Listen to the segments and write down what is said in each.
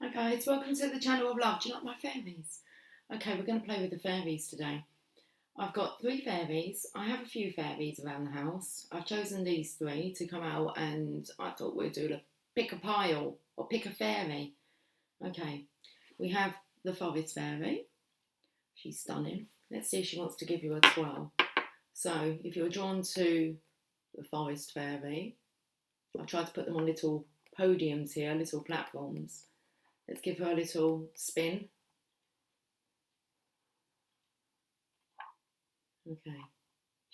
Hi guys, welcome to the channel of love. Do you like my fairies? Okay, we're going to play with the fairies today. I've got three fairies. I have a few fairies around the house. I've chosen these three to come out and I thought we'd do a pick a pile or pick a fairy. Okay, we have the forest fairy. She's stunning. Let's see if she wants to give you a twirl. So if you're drawn to the forest fairy, I've tried to put them on little podiums here, little platforms. Let's give her a little spin. Okay,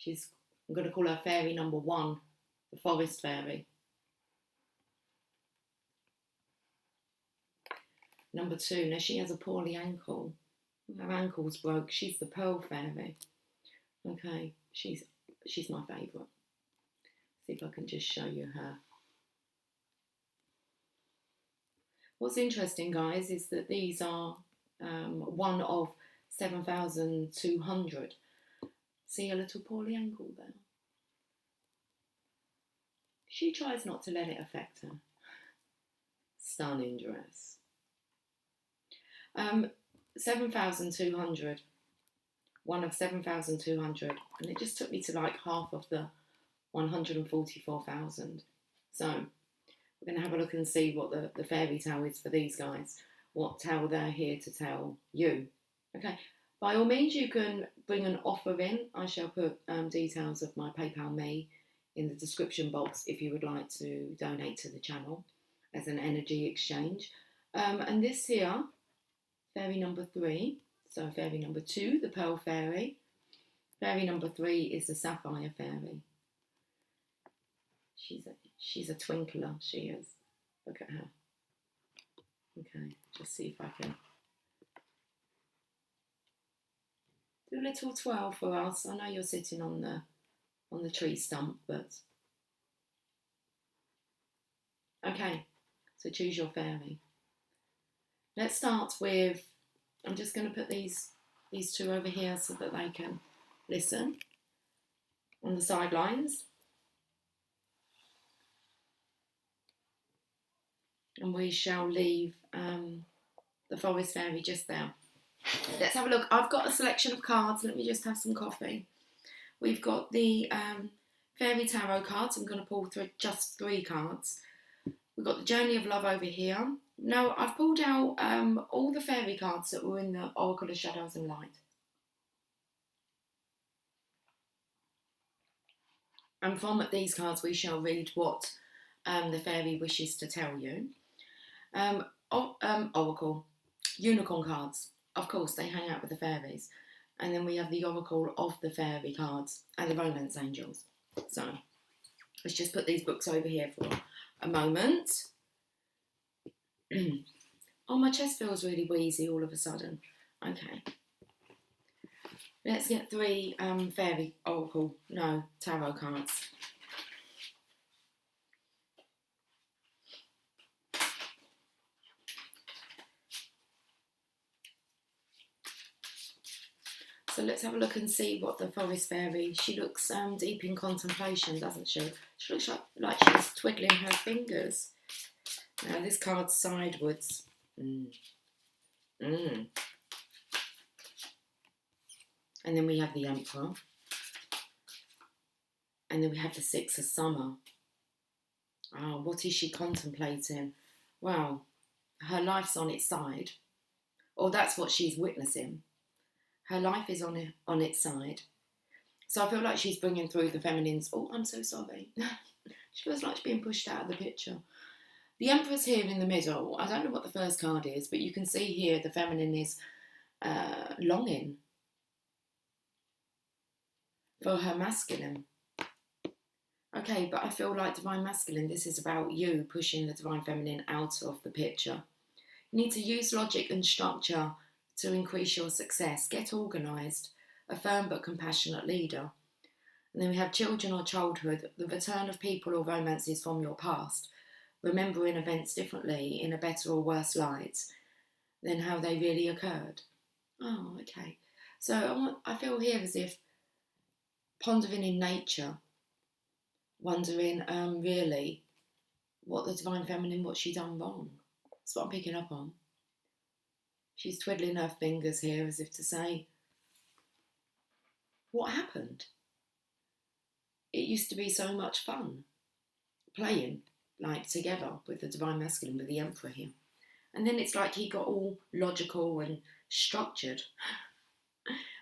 I'm going to call her fairy number one, the forest fairy. Number two, now she has a poorly ankle. Her ankle's broke. She's the pearl fairy. Okay, she's my favourite. See if I can just show you her. What's interesting, guys, is that these are one of 7,200. See a little poorly ankle there? She tries not to let it affect her. Stunning dress. 7,200. One of 7,200. And it just took me to like half of the 144,000. So we're going to have a look and see what the fairy tale is for these guys. What tale they're here to tell you. Okay. By all means, you can bring an offer in. I shall put details of my PayPal me in the description box if you would like to donate to the channel as an energy exchange. And this here, fairy number 3, so fairy number 2, the Pearl Fairy. Fairy number 3 is the Sapphire Fairy. She's a twinkler, she is. Look at her. Okay, just see if I can do a little twirl for us. I know you're sitting on the tree stump, but okay, so choose your fairy. Let's start with, I'm just going to put these two over here so that they can listen on the sidelines. And we shall leave the forest fairy just there. Let's have a look. I've got a selection of cards. Let me just have some coffee. We've got the fairy tarot cards. I'm going to pull through just 3 cards. We've got the Journey of Love over here. Now, I've pulled out all the fairy cards that were in the Oracle of Shadows and Light. And from these cards, we shall read what the fairy wishes to tell you. Oracle, unicorn cards. Of course, they hang out with the fairies. And then we have the Oracle of the Fairy cards and the Romance Angels. So, let's just put these books over here for a moment. Oh, my chest feels really wheezy all of a sudden. Okay. Let's get 3 fairy tarot cards. So let's have a look and see what the forest fairy, she looks deep in contemplation, doesn't she? She looks like she's twiddling her fingers. Now this card's sidewards. And then we have the Emperor. And then we have the 6 of Summer. Oh, what is she contemplating? Well, her life's on its side. Or that's what she's witnessing. Her life is on its side. So I feel like she's bringing through the feminines. Oh, I'm so sorry. She feels like she's being pushed out of the picture. The Emperor's here in the middle. I don't know what the first card is, but you can see here the feminine is longing for her masculine. Okay, but I feel like Divine Masculine, this is about you pushing the Divine Feminine out of the picture. You need to use logic and structure to increase your success. Get organised, a firm but compassionate leader. And then we have children or childhood, the return of people or romances from your past, remembering events differently in a better or worse light than how they really occurred. Oh, okay. So I feel here as if pondering in nature, wondering really what the Divine Feminine, what she done wrong. That's what I'm picking up on. She's twiddling her fingers here as if to say, what happened? It used to be so much fun playing like together with the Divine Masculine, with the Emperor here. And then it's like he got all logical and structured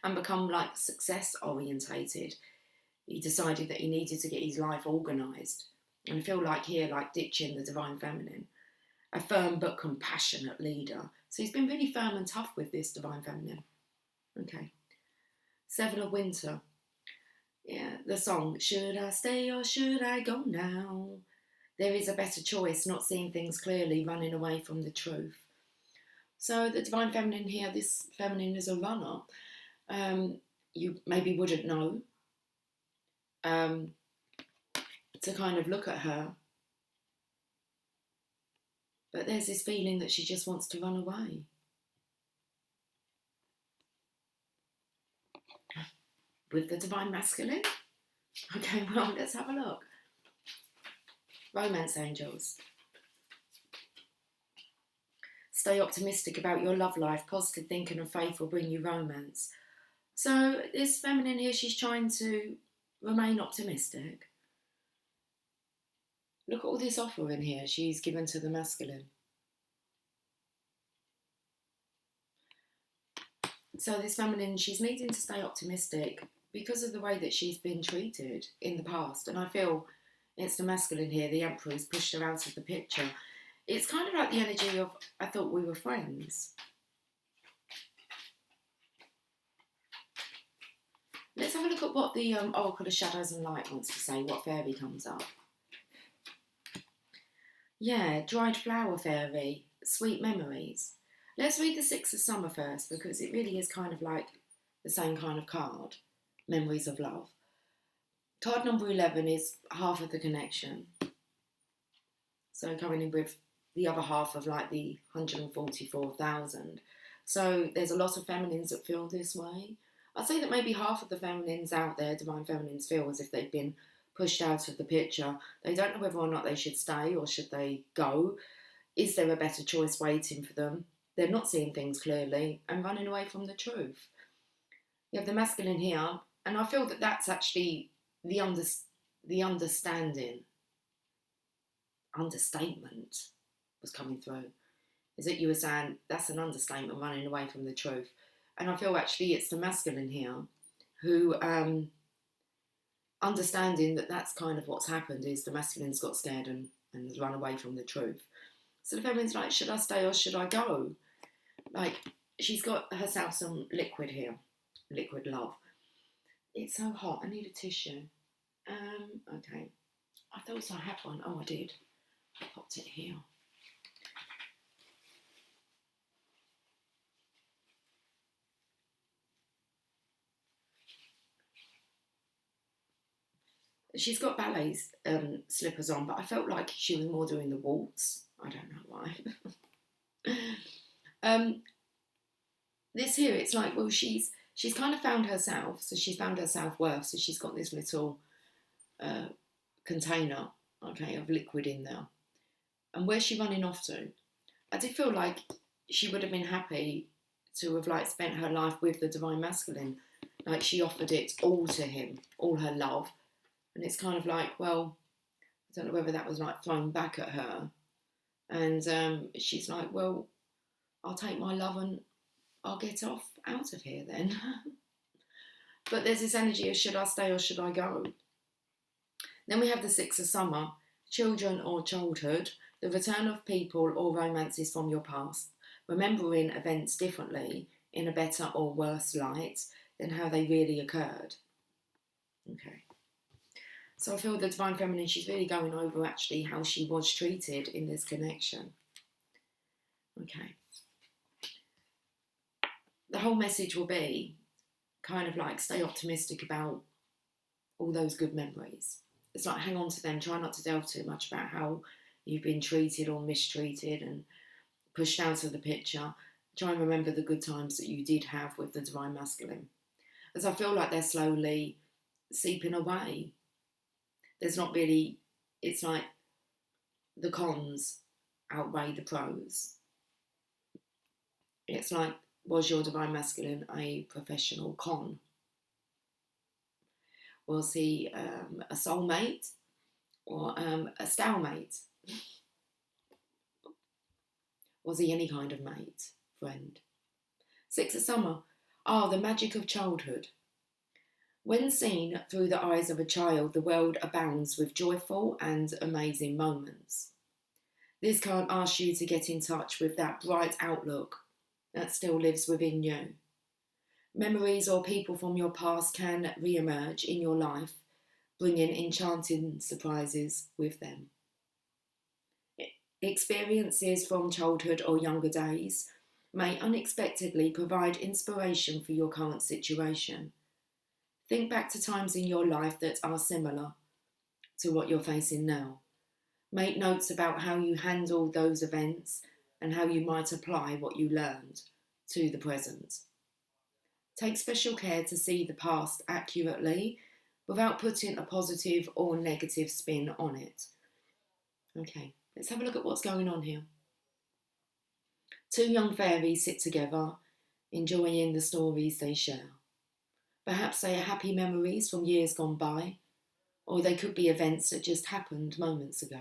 and become like success orientated. He decided that he needed to get his life organised. And I feel like here, like ditching the Divine Feminine, a firm but compassionate leader. So he's been really firm and tough with this Divine Feminine. Okay. Seven of Winter. Yeah, the song, should I stay or should I go now? There is a better choice, not seeing things clearly, running away from the truth. So the Divine Feminine here, this feminine is a runner. You maybe wouldn't know to kind of look at her. But there's this feeling that she just wants to run away. With the Divine Masculine? Okay, well, let's have a look. Romance angels. Stay optimistic about your love life. Positive thinking and faith will bring you romance. So this feminine here, she's trying to remain optimistic. Look at all this offering here she's given to the masculine. So this feminine, she's needing to stay optimistic because of the way that she's been treated in the past. And I feel it's the masculine here, the Emperor, who's pushed her out of the picture. It's kind of like the energy of, I thought we were friends. Let's have a look at what the Oracle of Shadows and Light wants to say, what fairy comes up. Yeah, Dried Flower Fairy, Sweet Memories. Let's read the Six of Summer first, because it really is kind of like the same kind of card, Memories of Love. Card number 11 is half of the connection. So coming in with the other half of like the 144,000. So there's a lot of feminines that feel this way. I'd say that maybe half of the feminines out there, Divine Feminines, feel as if they've been pushed out of the picture. They don't know whether or not they should stay or should they go. Is there a better choice waiting for them? They're not seeing things clearly and running away from the truth. You have the masculine here, and I feel that that's actually the understanding. Understatement was coming through. Is that you were saying that's an understatement, running away from the truth. And I feel actually it's the masculine here who, understanding that that's kind of what's happened, is the masculine's got scared and has run away from the truth. So the feminine's like, should I stay or should I go? Like, she's got herself some liquid here. Liquid love. It's so hot. I need a tissue. Okay. I thought I had one. Oh, I did. I popped it here. She's got ballet slippers on, but I felt like she was more doing the waltz. I don't know why. This here, it's like, well, she's kind of found herself, so she's found her self-worth, so she's got this little container, okay, of liquid in there. And where's she running off to? I did feel like she would have been happy to have like spent her life with the Divine Masculine. Like she offered it all to him, all her love. And it's kind of like, well, I don't know whether that was like thrown back at her. And she's like, well, I'll take my love and I'll get off out of here then. But there's this energy of should I stay or should I go? Then we have the Six of Summer, children or childhood, the return of people or romances from your past, remembering events differently in a better or worse light than how they really occurred. Okay. So I feel the Divine Feminine, she's really going over actually how she was treated in this connection. Okay. The whole message will be kind of like stay optimistic about all those good memories. It's like hang on to them, try not to delve too much about how you've been treated or mistreated and pushed out of the picture. Try and remember the good times that you did have with the Divine Masculine. As I feel like they're slowly seeping away. There's not really, it's like the cons outweigh the pros. It's like, was your divine masculine a professional con? Was he a soulmate or a stalemate? Was he any kind of mate, friend? Six of Summer. The magic of childhood. When seen through the eyes of a child, the world abounds with joyful and amazing moments. This card asks you to get in touch with that bright outlook that still lives within you. Memories or people from your past can re-emerge in your life, bringing enchanting surprises with them. Experiences from childhood or younger days may unexpectedly provide inspiration for your current situation. Think back to times in your life that are similar to what you're facing now. Make notes about how you handled those events and how you might apply what you learned to the present. Take special care to see the past accurately without putting a positive or negative spin on it. Okay, let's have a look at what's going on here. Two young fairies sit together, enjoying the stories they share. Perhaps they are happy memories from years gone by, or they could be events that just happened moments ago.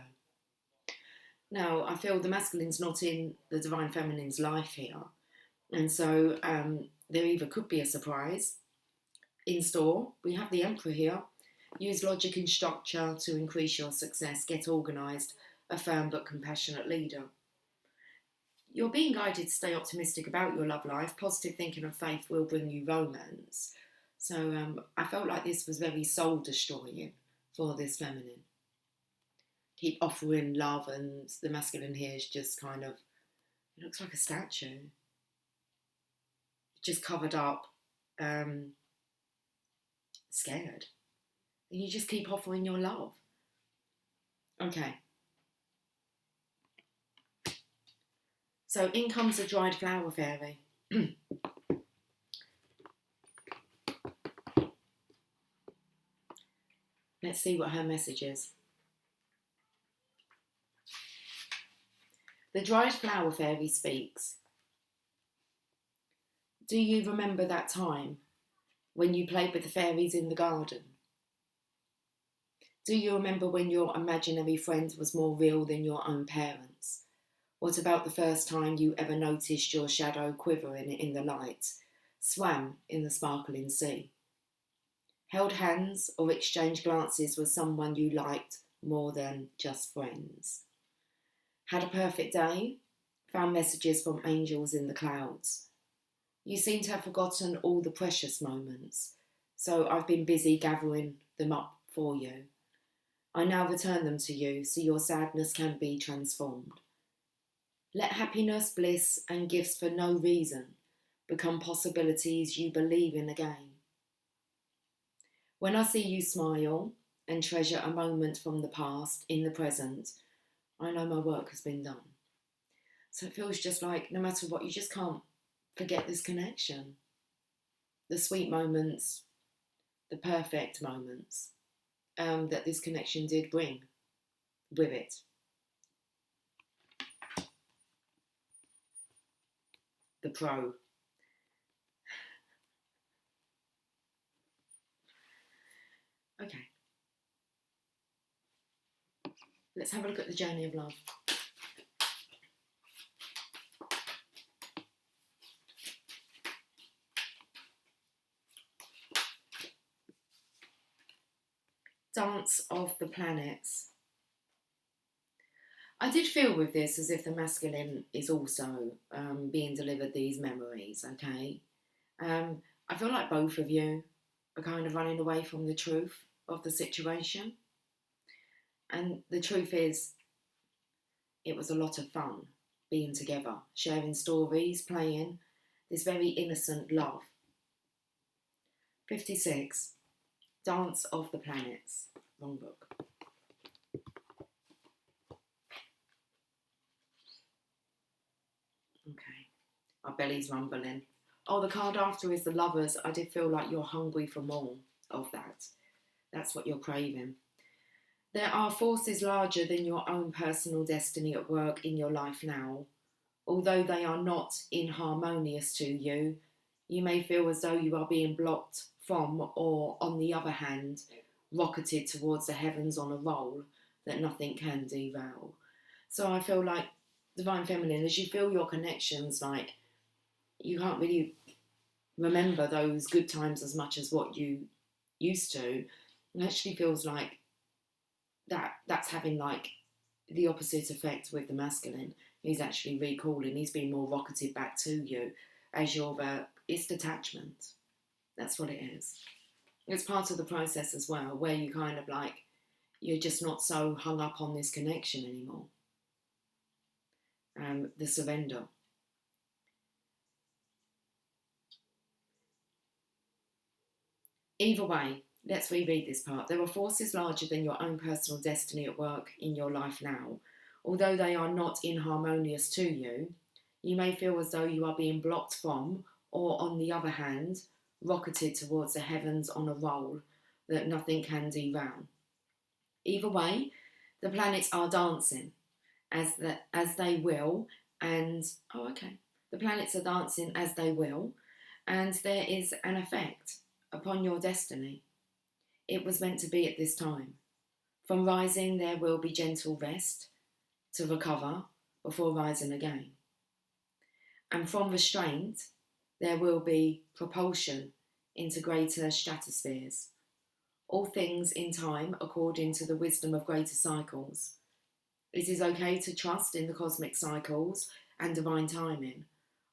Now, I feel the masculine's not in the divine feminine's life here, and so there either could be a surprise in store. We have the Emperor here. Use logic and structure to increase your success. Get organised, a firm but compassionate leader. You're being guided to stay optimistic about your love life. Positive thinking and faith will bring you romance. So I felt like this was very soul destroying for this feminine. Keep offering love, and the masculine here is just kind of, it looks like a statue. Just covered up, scared. And you just keep offering your love. Okay. So in comes the dried flower fairy. Let's see what her message is. The dried flower fairy speaks. Do you remember that time when you played with the fairies in the garden? Do you remember when your imaginary friend was more real than your own parents? What about the first time you ever noticed your shadow quivering in the light, swam in the sparkling sea? Held hands or exchanged glances with someone you liked more than just friends? Had a perfect day? Found messages from angels in the clouds? You seem to have forgotten all the precious moments, so I've been busy gathering them up for you. I now return them to you so your sadness can be transformed. Let happiness, bliss, and gifts for no reason become possibilities you believe in again. When I see you smile and treasure a moment from the past in the present, I know my work has been done. So it feels just like no matter what, you just can't forget this connection. The sweet moments, the perfect moments that this connection did bring with it. The pro. Okay. Let's have a look at the journey of love. Dance of the planets. I did feel with this as if the masculine is also being delivered these memories, okay? I feel like both of you are kind of running away from the truth of the situation. And the truth is, it was a lot of fun being together, sharing stories, playing this very innocent love. 56. Dance of the Planets. Wrong book. Okay. Our belly's rumbling. Oh, the card after is the Lovers. I did feel like you're hungry for more of that. That's what you're craving. There are forces larger than your own personal destiny at work in your life now. Although they are not inharmonious to you, you may feel as though you are being blocked from, or on the other hand, rocketed towards the heavens on a roll that nothing can derail. So I feel like Divine Feminine, as you feel your connections, like you can't really remember those good times as much as what you used to. It actually feels like that's having like the opposite effect with the masculine. He's actually recalling, he's being more rocketed back to you as you're it's detachment. That's what it is. It's part of the process as well, where you kind of like, you're just not so hung up on this connection anymore. The surrender. Either way, let's reread this part. There are forces larger than your own personal destiny at work in your life now. Although they are not inharmonious to you, you may feel as though you are being blocked from, or on the other hand, rocketed towards the heavens on a roll that nothing can derail. Either way, the planets are dancing as they will, and the planets are dancing as they will, and there is an effect upon your destiny. It was meant to be at this time. From rising, there will be gentle rest to recover before rising again. And from restraint, there will be propulsion into greater stratospheres. All things in time according to the wisdom of greater cycles. It is okay to trust in the cosmic cycles and divine timing.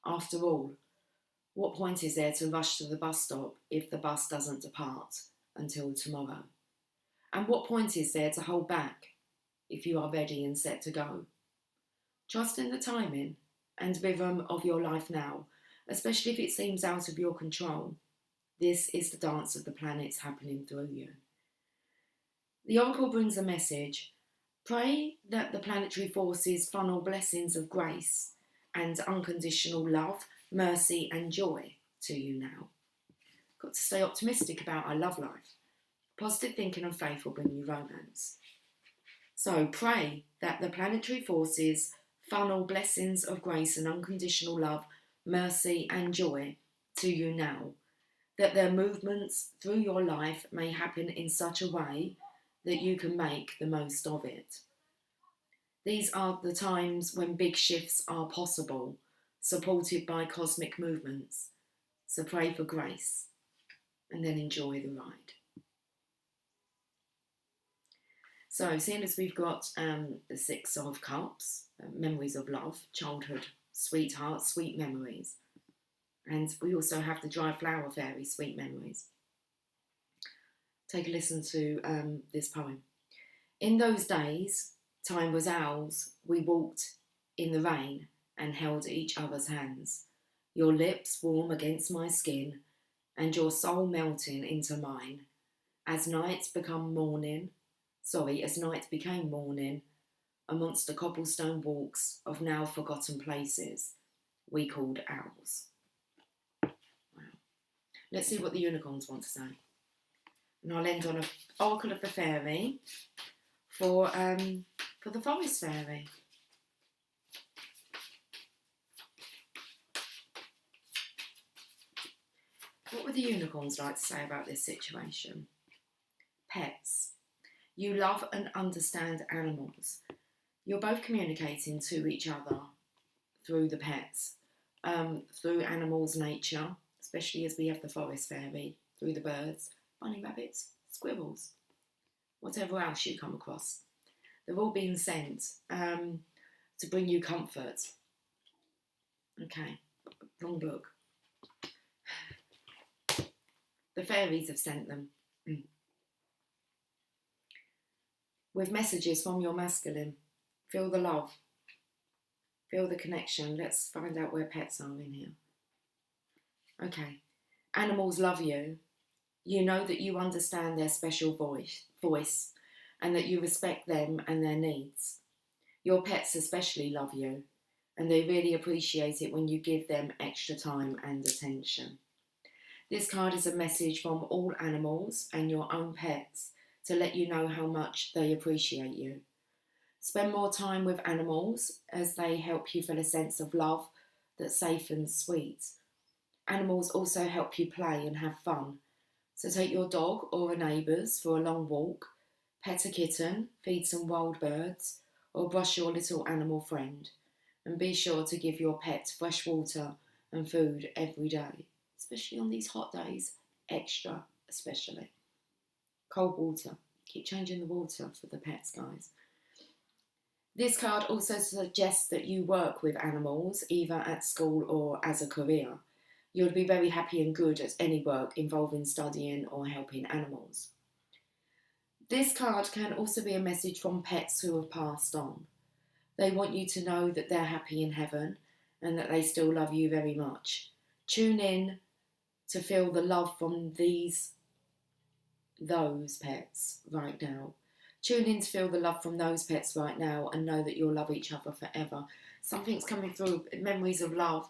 After all, what point is there to rush to the bus stop if the bus doesn't depart until tomorrow? And what point is there to hold back if you are ready and set to go? Trust in the timing and rhythm of your life now, especially if it seems out of your control. This is the dance of the planets happening through you. The Oracle brings a message. Pray that the planetary forces funnel blessings of grace and unconditional love, mercy and joy to you now. Got to stay optimistic about our love life. Positive thinking and faith will bring you romance. So pray that the planetary forces funnel blessings of grace and unconditional love, mercy and joy to you now. That their movements through your life may happen in such a way that you can make the most of it. These are the times when big shifts are possible, supported by cosmic movements. So pray for grace and then enjoy the ride. So seeing as we've got the Six of Cups, memories of love, childhood, sweetheart, sweet memories. And we also have the Dry Flower Fairy, sweet memories. Take a listen to this poem. In those days, time was ours. We walked in the rain and held each other's hands. Your lips warm against my skin and your soul melting into mine. As night became morning, amongst the cobblestone walks of now forgotten places we called ours. Wow. Let's see what the unicorns want to say. And I'll end on an Oracle of the Fairy for the Forest Fairy. What would the unicorns like to say about this situation? Pets. You love and understand animals. You're both communicating to each other through the pets, through animals' nature, especially as we have the Forest Fairy, through the birds, bunny rabbits, squirrels, whatever else you come across. They're all being sent to bring you comfort. Okay, wrong book. The fairies have sent them. With messages from your masculine. Feel the love. Feel the connection. Let's find out where pets are in here. Okay. Animals love you. You know that you understand their special voice and that you respect them and their needs. Your pets especially love you and they really appreciate it when you give them extra time and attention. This card is a message from all animals and your own pets to let you know how much they appreciate you. Spend more time with animals as they help you feel a sense of love that's safe and sweet. Animals also help you play and have fun. So take your dog or a neighbour's for a long walk, pet a kitten, feed some wild birds, or brush your little animal friend. And be sure to give your pet fresh water and food every day, especially on these hot days, extra especially. Cold water. Keep changing the water for the pets, guys. This card also suggests that you work with animals, either at school or as a career. You'll be very happy and good at any work involving studying or helping animals. This card can also be a message from pets who have passed on. They want you to know that they're happy in heaven and that they still love you very much. Tune in to feel the love from those pets right now. Tune in to feel the love from those pets right now and know that you'll love each other forever. Something's coming through, memories of love,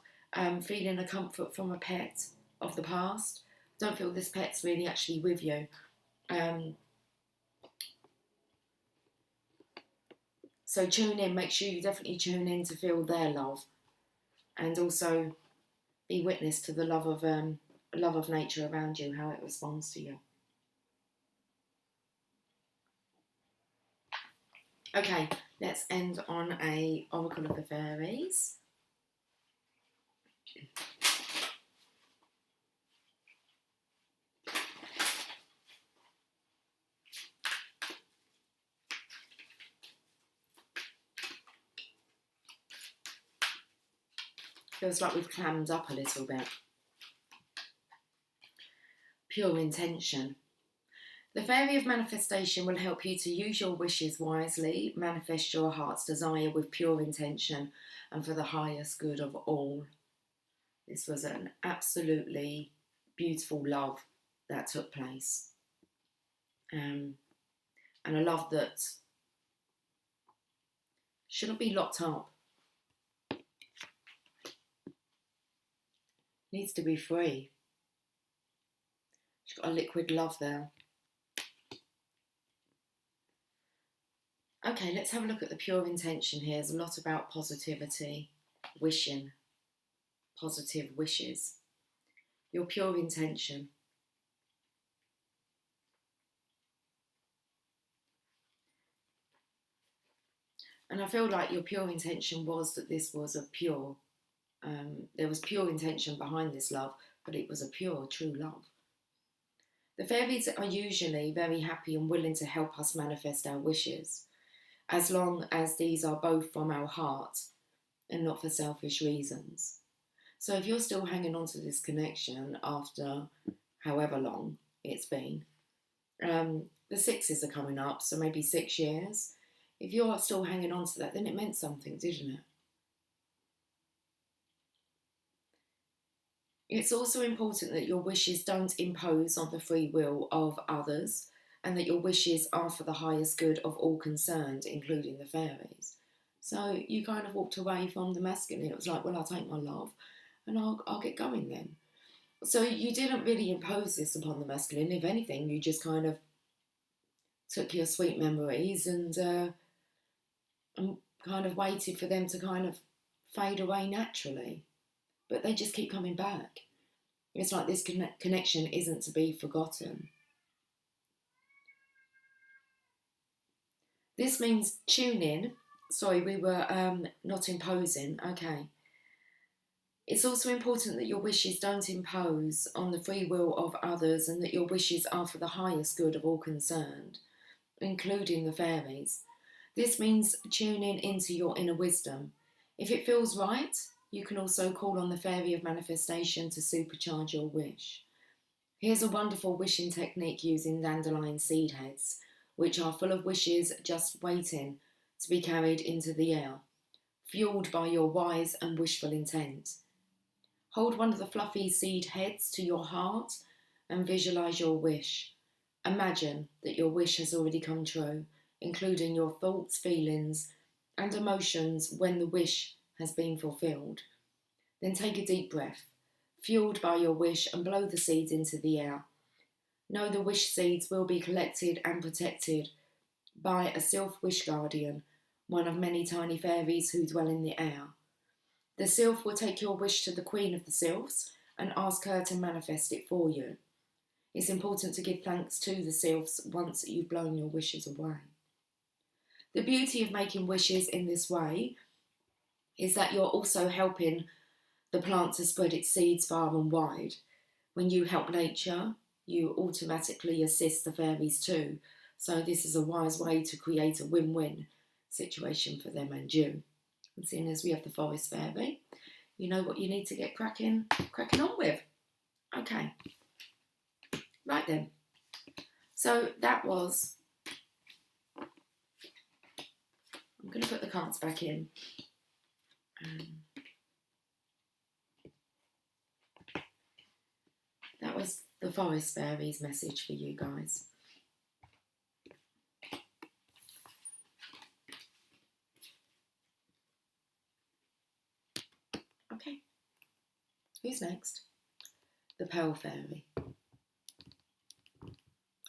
feeling a comfort from a pet of the past. Don't feel this pet's really actually with you. So tune in, make sure you definitely tune in to feel their love and also be witness to the love of nature around you, how it responds to you. Okay, let's end on a Oracle of the Fairies. Feels like we've clammed up a little bit. Pure intention. The Fairy of Manifestation will help you to use your wishes wisely, manifest your heart's desire with pure intention and for the highest good of all. This was an absolutely beautiful love that took place. And a love that shouldn't be locked up. Needs to be free. She's got a liquid love there. Okay, let's have a look at the pure intention here. There's a lot about positivity, wishing, positive wishes. Your pure intention. And I feel like your pure intention was that this was a pure, there was pure intention behind this love, but it was a pure, true love. The fairies are usually very happy and willing to help us manifest our wishes, as long as these are both from our heart and not for selfish reasons. So if you're still hanging on to this connection after however long it's been, the sixes are coming up, so maybe 6 years. If you're still hanging on to that, then it meant something, didn't it? It's also important that your wishes don't impose on the free will of others and that your wishes are for the highest good of all concerned, including the fairies. So you kind of walked away from the masculine. It was like, well, I'll take my love and I'll get going then. So you didn't really impose this upon the masculine. If anything, you just kind of took your sweet memories and kind of waited for them to kind of fade away naturally. But they just keep coming back. It's like this connection isn't to be forgotten. This means tune in. Sorry, we were not imposing. Okay. It's also important that your wishes don't impose on the free will of others and that your wishes are for the highest good of all concerned, including the fairies. This means tuning into your inner wisdom. If it feels right, you can also call on the Fairy of Manifestation to supercharge your wish. Here's a wonderful wishing technique using dandelion seed heads, which are full of wishes just waiting to be carried into the air, fueled by your wise and wishful intent. Hold one of the fluffy seed heads to your heart and visualise your wish. Imagine that your wish has already come true, including your thoughts, feelings, and emotions when the wish has been fulfilled. Then take a deep breath, fueled by your wish, and blow the seeds into the air. Know the wish seeds will be collected and protected by a sylph wish guardian, one of many tiny fairies who dwell in the air. The sylph will take your wish to the Queen of the Sylphs and ask her to manifest it for you. It's important to give thanks to the sylphs once you've blown your wishes away. The beauty of making wishes in this way is that you're also helping the plant to spread its seeds far and wide. When you help nature, you automatically assist the fairies too. So this is a wise way to create a win-win situation for them and you. And seeing as we have the Forest Fairy, you know what you need to get cracking on with. Okay. Right then. So that was... I'm going to put the cards back in. That was the Forest Fairy's message for you guys. Okay. Who's next? The Pearl Fairy.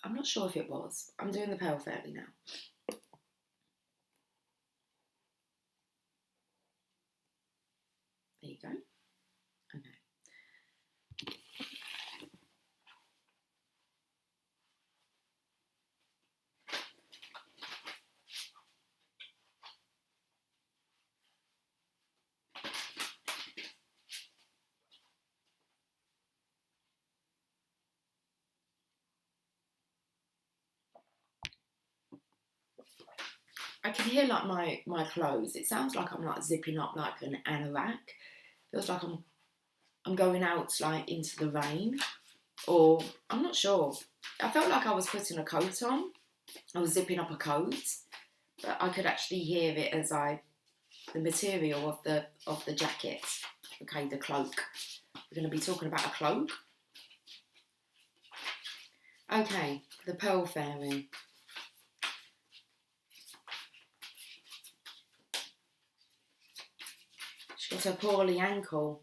I'm not sure if it was. I'm doing the Pearl Fairy now. There you go. Okay. I can hear like my clothes. It sounds like I'm like zipping up like an anorak. Feels like I'm going out like into the rain, or I'm not sure. I felt like I was putting a coat on. I was zipping up a coat, but I could actually hear it as the material of the jacket. Okay, the cloak. We're going to be talking about a cloak. Okay, the Pearl Fairy. She's got her poorly ankle.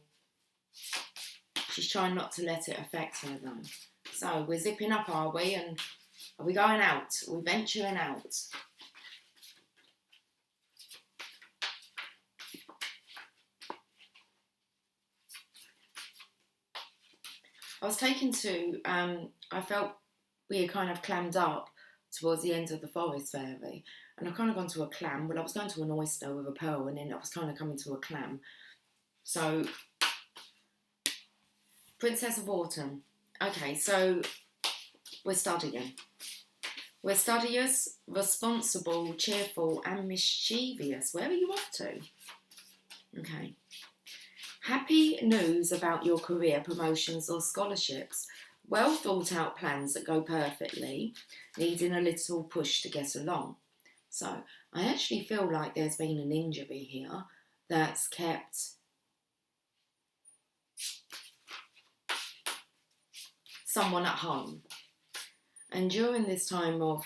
She's trying not to let it affect her though. So we're zipping up, are we? And are we going out? Are we venturing out? I was taken to, I felt we had kind of clammed up towards the end of the Forest Fairy. And I've kind of gone to a clam. Well, I was going to an oyster with a pearl, and then I was kind of coming to a clam. So, Princess of Autumn. Okay, so we're studying. We're studious, responsible, cheerful, and mischievous. Where are you off to? Okay. Happy news about your career, promotions, or scholarships. Well thought out plans that go perfectly, needing a little push to get along. So, I actually feel like there's been an injury here that's kept someone at home. And during this time of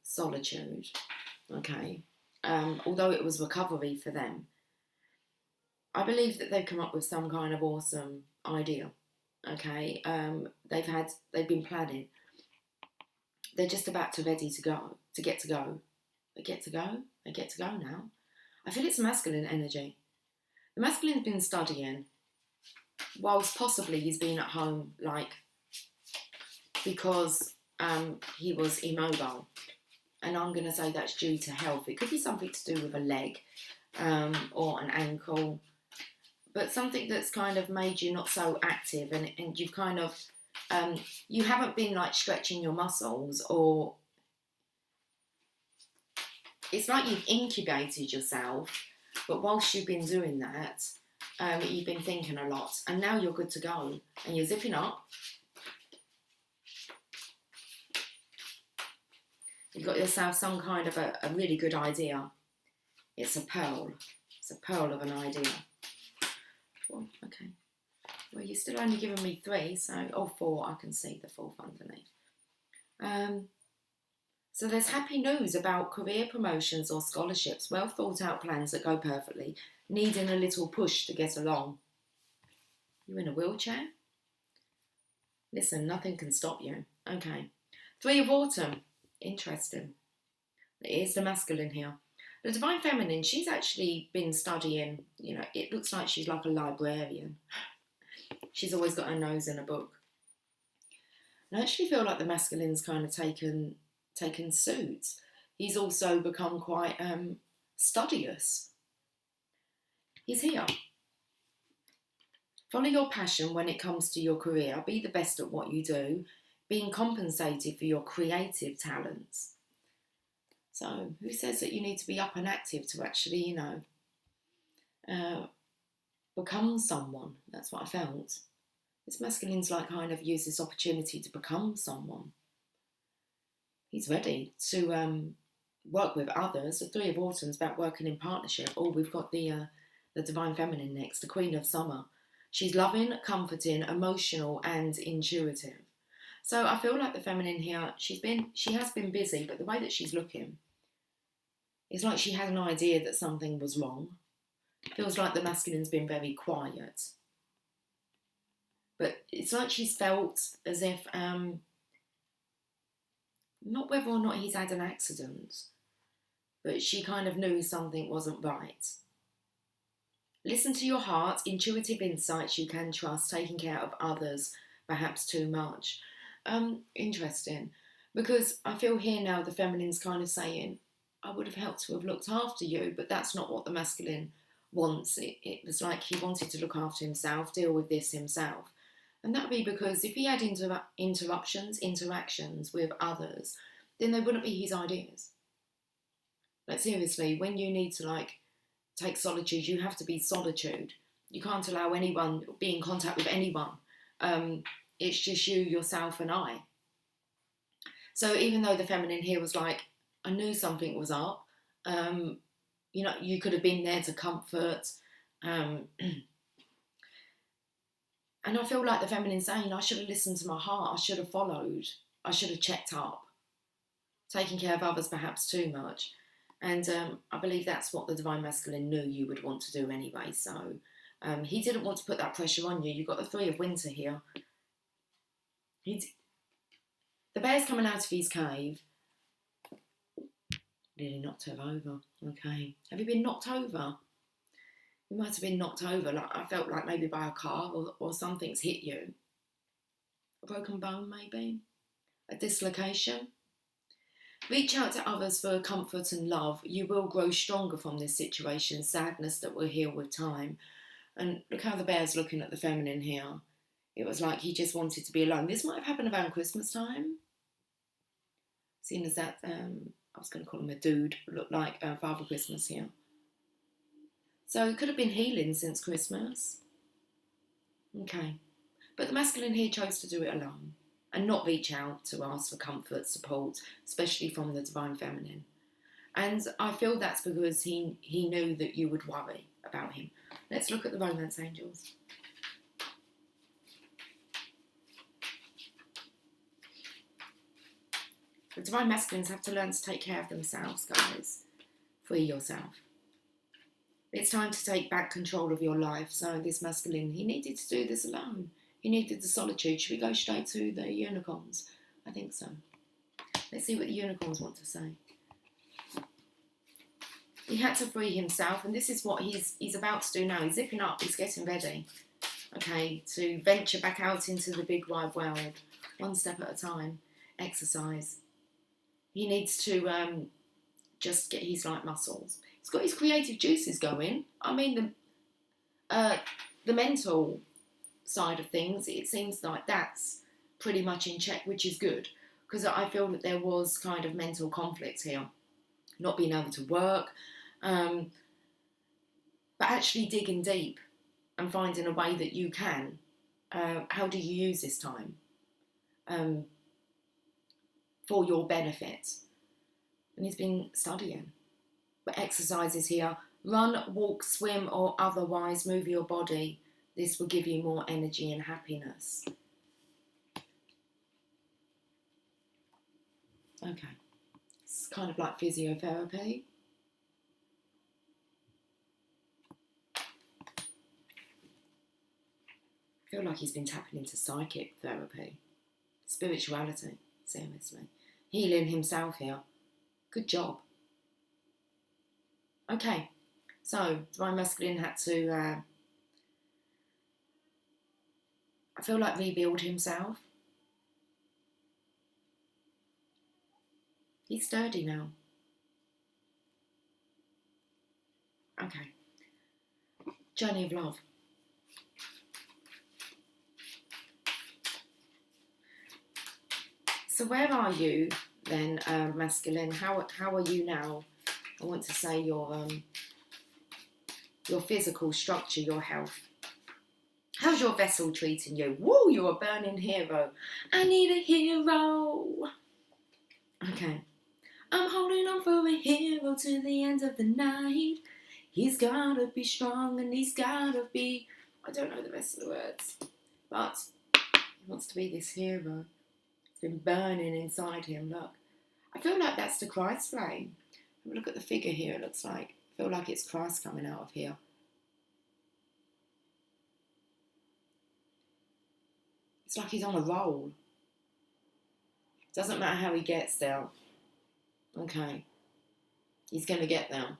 solitude, okay, although it was recovery for them, I believe that they've come up with some kind of awesome idea, okay? They've been planning. They're just about to get to go. They get to go now. I feel it's masculine energy. The masculine's been studying, whilst possibly he's been at home, like, because he was immobile. And I'm going to say that's due to health. It could be something to do with a leg or an ankle, but something that's kind of made you not so active, and you've kind of, you haven't been like stretching your muscles, or it's like you've incubated yourself, but whilst you've been doing that, you've been thinking a lot, and now you're good to go, and you're zipping up. You've got yourself some kind of a really good idea. It's a pearl. It's a pearl of an idea. Oh, okay. Well, you're still only giving me 3, so... Oh, 4. I can see the 4th underneath. So there's happy news about career promotions or scholarships, well thought out plans that go perfectly, needing a little push to get along. You in a wheelchair? Listen, nothing can stop you. Okay. Three of Autumn. Interesting. It is the masculine here. The Divine Feminine, she's actually been studying, it looks like she's like a librarian. She's always got her nose in a book. And I actually feel like the masculine's kind of taken suit. He's also become quite studious. He's here. Follow your passion when it comes to your career. Be the best at what you do. Being compensated for your creative talents. So, who says that you need to be up and active to actually, become someone? That's what I felt. This masculine's like kind of used this opportunity to become someone. He's ready to work with others. The Three of Autumn's about working in partnership. Oh, we've got the Divine Feminine next, the Queen of Summer. She's loving, comforting, emotional, and intuitive. So I feel like the feminine here, she has been busy, but the way that she's looking, it's like she had an idea that something was wrong. It feels like the masculine's been very quiet. But it's like she's felt as if, not whether or not he's had an accident, but she kind of knew something wasn't right. Listen to your heart, intuitive insights you can trust, taking care of others, perhaps too much. Interesting, because I feel here now the feminine's kind of saying, I would have helped to have looked after you, but that's not what the masculine wants. It was like he wanted to look after himself, deal with this himself. And that would be because if he had interactions with others, then they wouldn't be his ideas. Like seriously, when you need to take solitude, you have to be solitude. You can't allow anyone be in contact with anyone. It's just you, yourself, and I. So even though the feminine here was like, I knew something was up, you could have been there to comfort. And I feel like the feminine saying, I should have listened to my heart, I should have followed, I should have checked up. Taking care of others perhaps too much. And I believe that's what the Divine Masculine knew you would want to do anyway. So he didn't want to put that pressure on you. You've got the Three of Winter here. The bear's coming out of his cave. Nearly knocked her over. Okay. Have you been knocked over? You might have been knocked over. Like I felt like maybe by a car or something's hit you. A broken bone maybe. A dislocation. Reach out to others for comfort and love. You will grow stronger from this situation. Sadness that will heal with time. And look how the bear's looking at the feminine here. It was like he just wanted to be alone. This might have happened around Christmas time. Seeing as that, I was going to call him a dude, looked like Father Christmas here. So it could have been healing since Christmas. Okay. But the masculine here chose to do it alone and not reach out to ask for comfort, support, especially from the Divine Feminine. And I feel that's because he knew that you would worry about him. Let's look at the romance angels. The Divine Masculines have to learn to take care of themselves, guys. Free yourself. It's time to take back control of your life. So this masculine, he needed to do this alone. He needed the solitude. Should we go straight to the unicorns? I think so. Let's see what the unicorns want to say. He had to free himself, and this is what he's about to do now. He's zipping up. He's getting ready. Okay, to venture back out into the big wide world. One step at a time. Exercise. He needs to just get his muscles. He's got his creative juices going. I mean, the mental side of things, it seems like that's pretty much in check, which is good. Because I feel that there was kind of mental conflict here. Not being able to work. But actually digging deep and finding a way that you can. How do you use this time? For your benefit. And he's been studying. But exercises here. Run, walk, swim, or otherwise move your body. This will give you more energy and happiness. Okay. It's kind of like physiotherapy. I feel like he's been tapping into psychic therapy. Spirituality, seriously. Healing himself here. Good job. Okay, so Divine Masculine had to, I feel like, rebuild himself. He's sturdy now. Okay. Journey of love. So where are you then, masculine? How are you now? I want to say your physical structure, your health. How's your vessel treating you? Woo, you're a burning hero. I need a hero. Okay. I'm holding on for a hero to the end of the night. He's gotta be strong and he's gotta be... I don't know the rest of the words. But he wants to be this hero. It's been burning inside him, look. I feel like that's the Christ flame. Have a look at the figure here, it looks like. I feel like it's Christ coming out of here. It's like he's on a roll. Doesn't matter how he gets there. Okay. He's going to get there.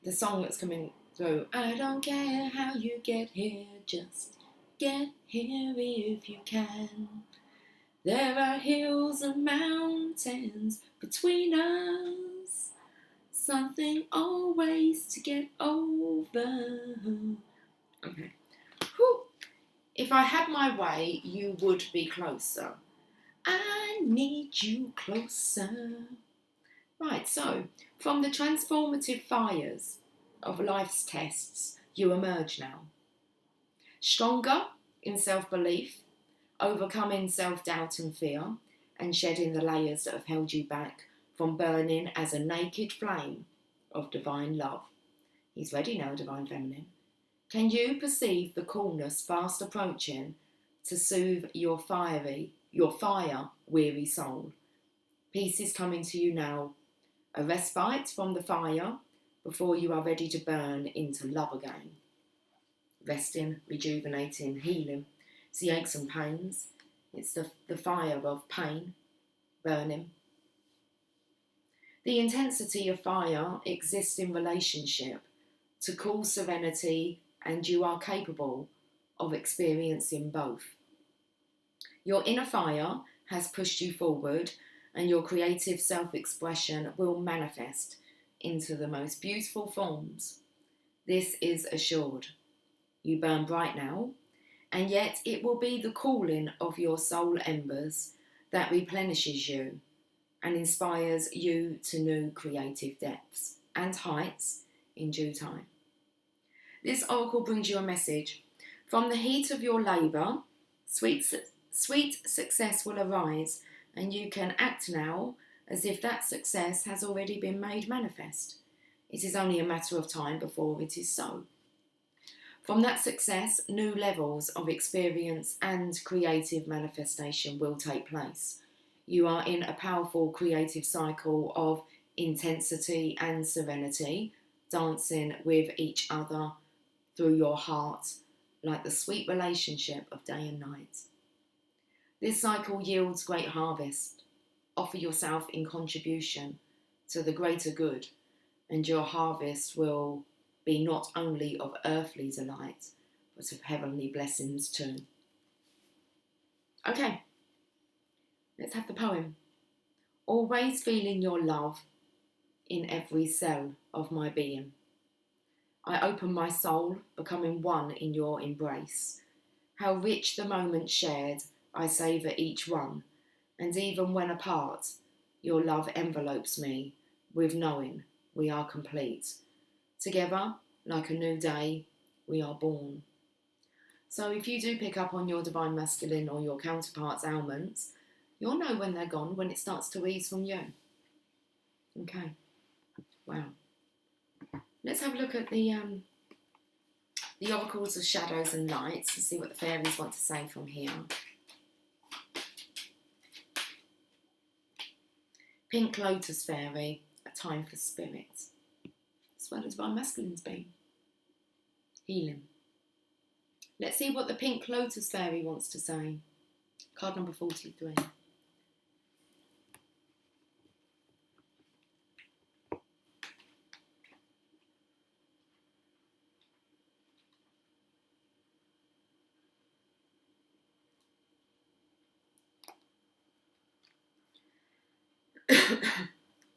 The song that's coming through. I don't care how you get here, just get here if you can. There are hills and mountains between us. Something always to get over. Okay. Whew. If I had my way, you would be closer. I need you closer. Right, so from the transformative fires of life's tests, you emerge now. Stronger in self-belief, overcoming self-doubt and fear, and shedding the layers that have held you back from burning as a naked flame of divine love. He's ready now, Divine Feminine. Can you perceive the coolness fast approaching to soothe your fire-weary soul? Peace is coming to you now. A respite from the fire before you are ready to burn into love again. Resting, rejuvenating, healing. It's the aches and pains. It's the fire of pain, burning. The intensity of fire exists in relationship to cool serenity, and you are capable of experiencing both. Your inner fire has pushed you forward, and your creative self-expression will manifest into the most beautiful forms. This is assured. You burn bright now, and yet it will be the cooling of your soul embers that replenishes you and inspires you to new creative depths and heights in due time. This oracle brings you a message. From the heat of your labour, sweet success will arise, and you can act now as if that success has already been made manifest. It is only a matter of time before it is so. From that success, new levels of experience and creative manifestation will take place. You are in a powerful creative cycle of intensity and serenity, dancing with each other through your heart, like the sweet relationship of day and night. This cycle yields great harvest. Offer yourself in contribution to the greater good, and your harvest will be not only of earthly delight, but of heavenly blessings too. Okay, let's have the poem. Always feeling your love in every cell of my being. I open my soul, becoming one in your embrace. How rich the moment shared, I savour each one, and even when apart, your love envelopes me with knowing we are complete. Together, like a new day, we are born. So if you do pick up on your Divine Masculine or your counterpart's ailments, you'll know when they're gone, when it starts to ease from you. Okay, wow. Let's have a look at the oracles of shadows and lights and see what the fairies want to say from here. Pink Lotus Fairy, a time for spirit. That's where the Divine Masculine's been. Healing. Let's see what the Pink Lotus Fairy wants to say. Card number 43.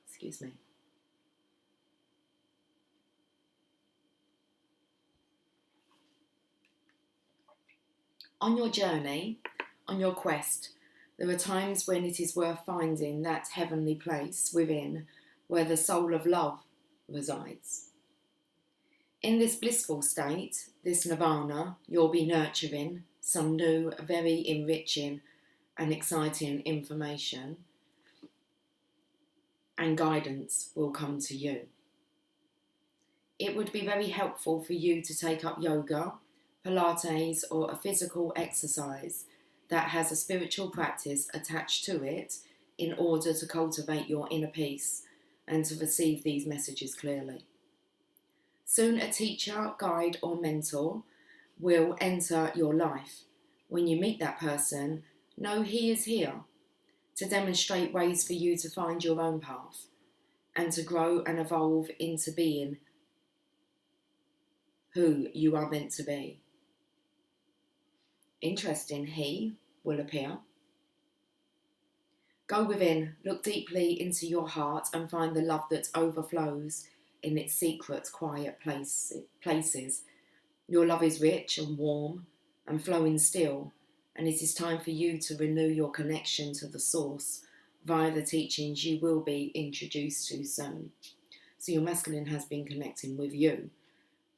Excuse me. On your journey, on your quest, there are times when it is worth finding that heavenly place within where the soul of love resides. In this blissful state, this nirvana, you'll be nurturing some new, very enriching and exciting information, and guidance will come to you. It would be very helpful for you to take up yoga, Pilates, or a physical exercise that has a spiritual practice attached to it in order to cultivate your inner peace and to receive these messages clearly. Soon a teacher, guide, or mentor will enter your life. When you meet that person, know he is here to demonstrate ways for you to find your own path and to grow and evolve into being who you are meant to be. Interesting, he will appear. Go within, look deeply into your heart and find the love that overflows in its secret, quiet places. Your love is rich and warm and flowing still, and it is time for you to renew your connection to the source via the teachings you will be introduced to soon. So your masculine has been connecting with you,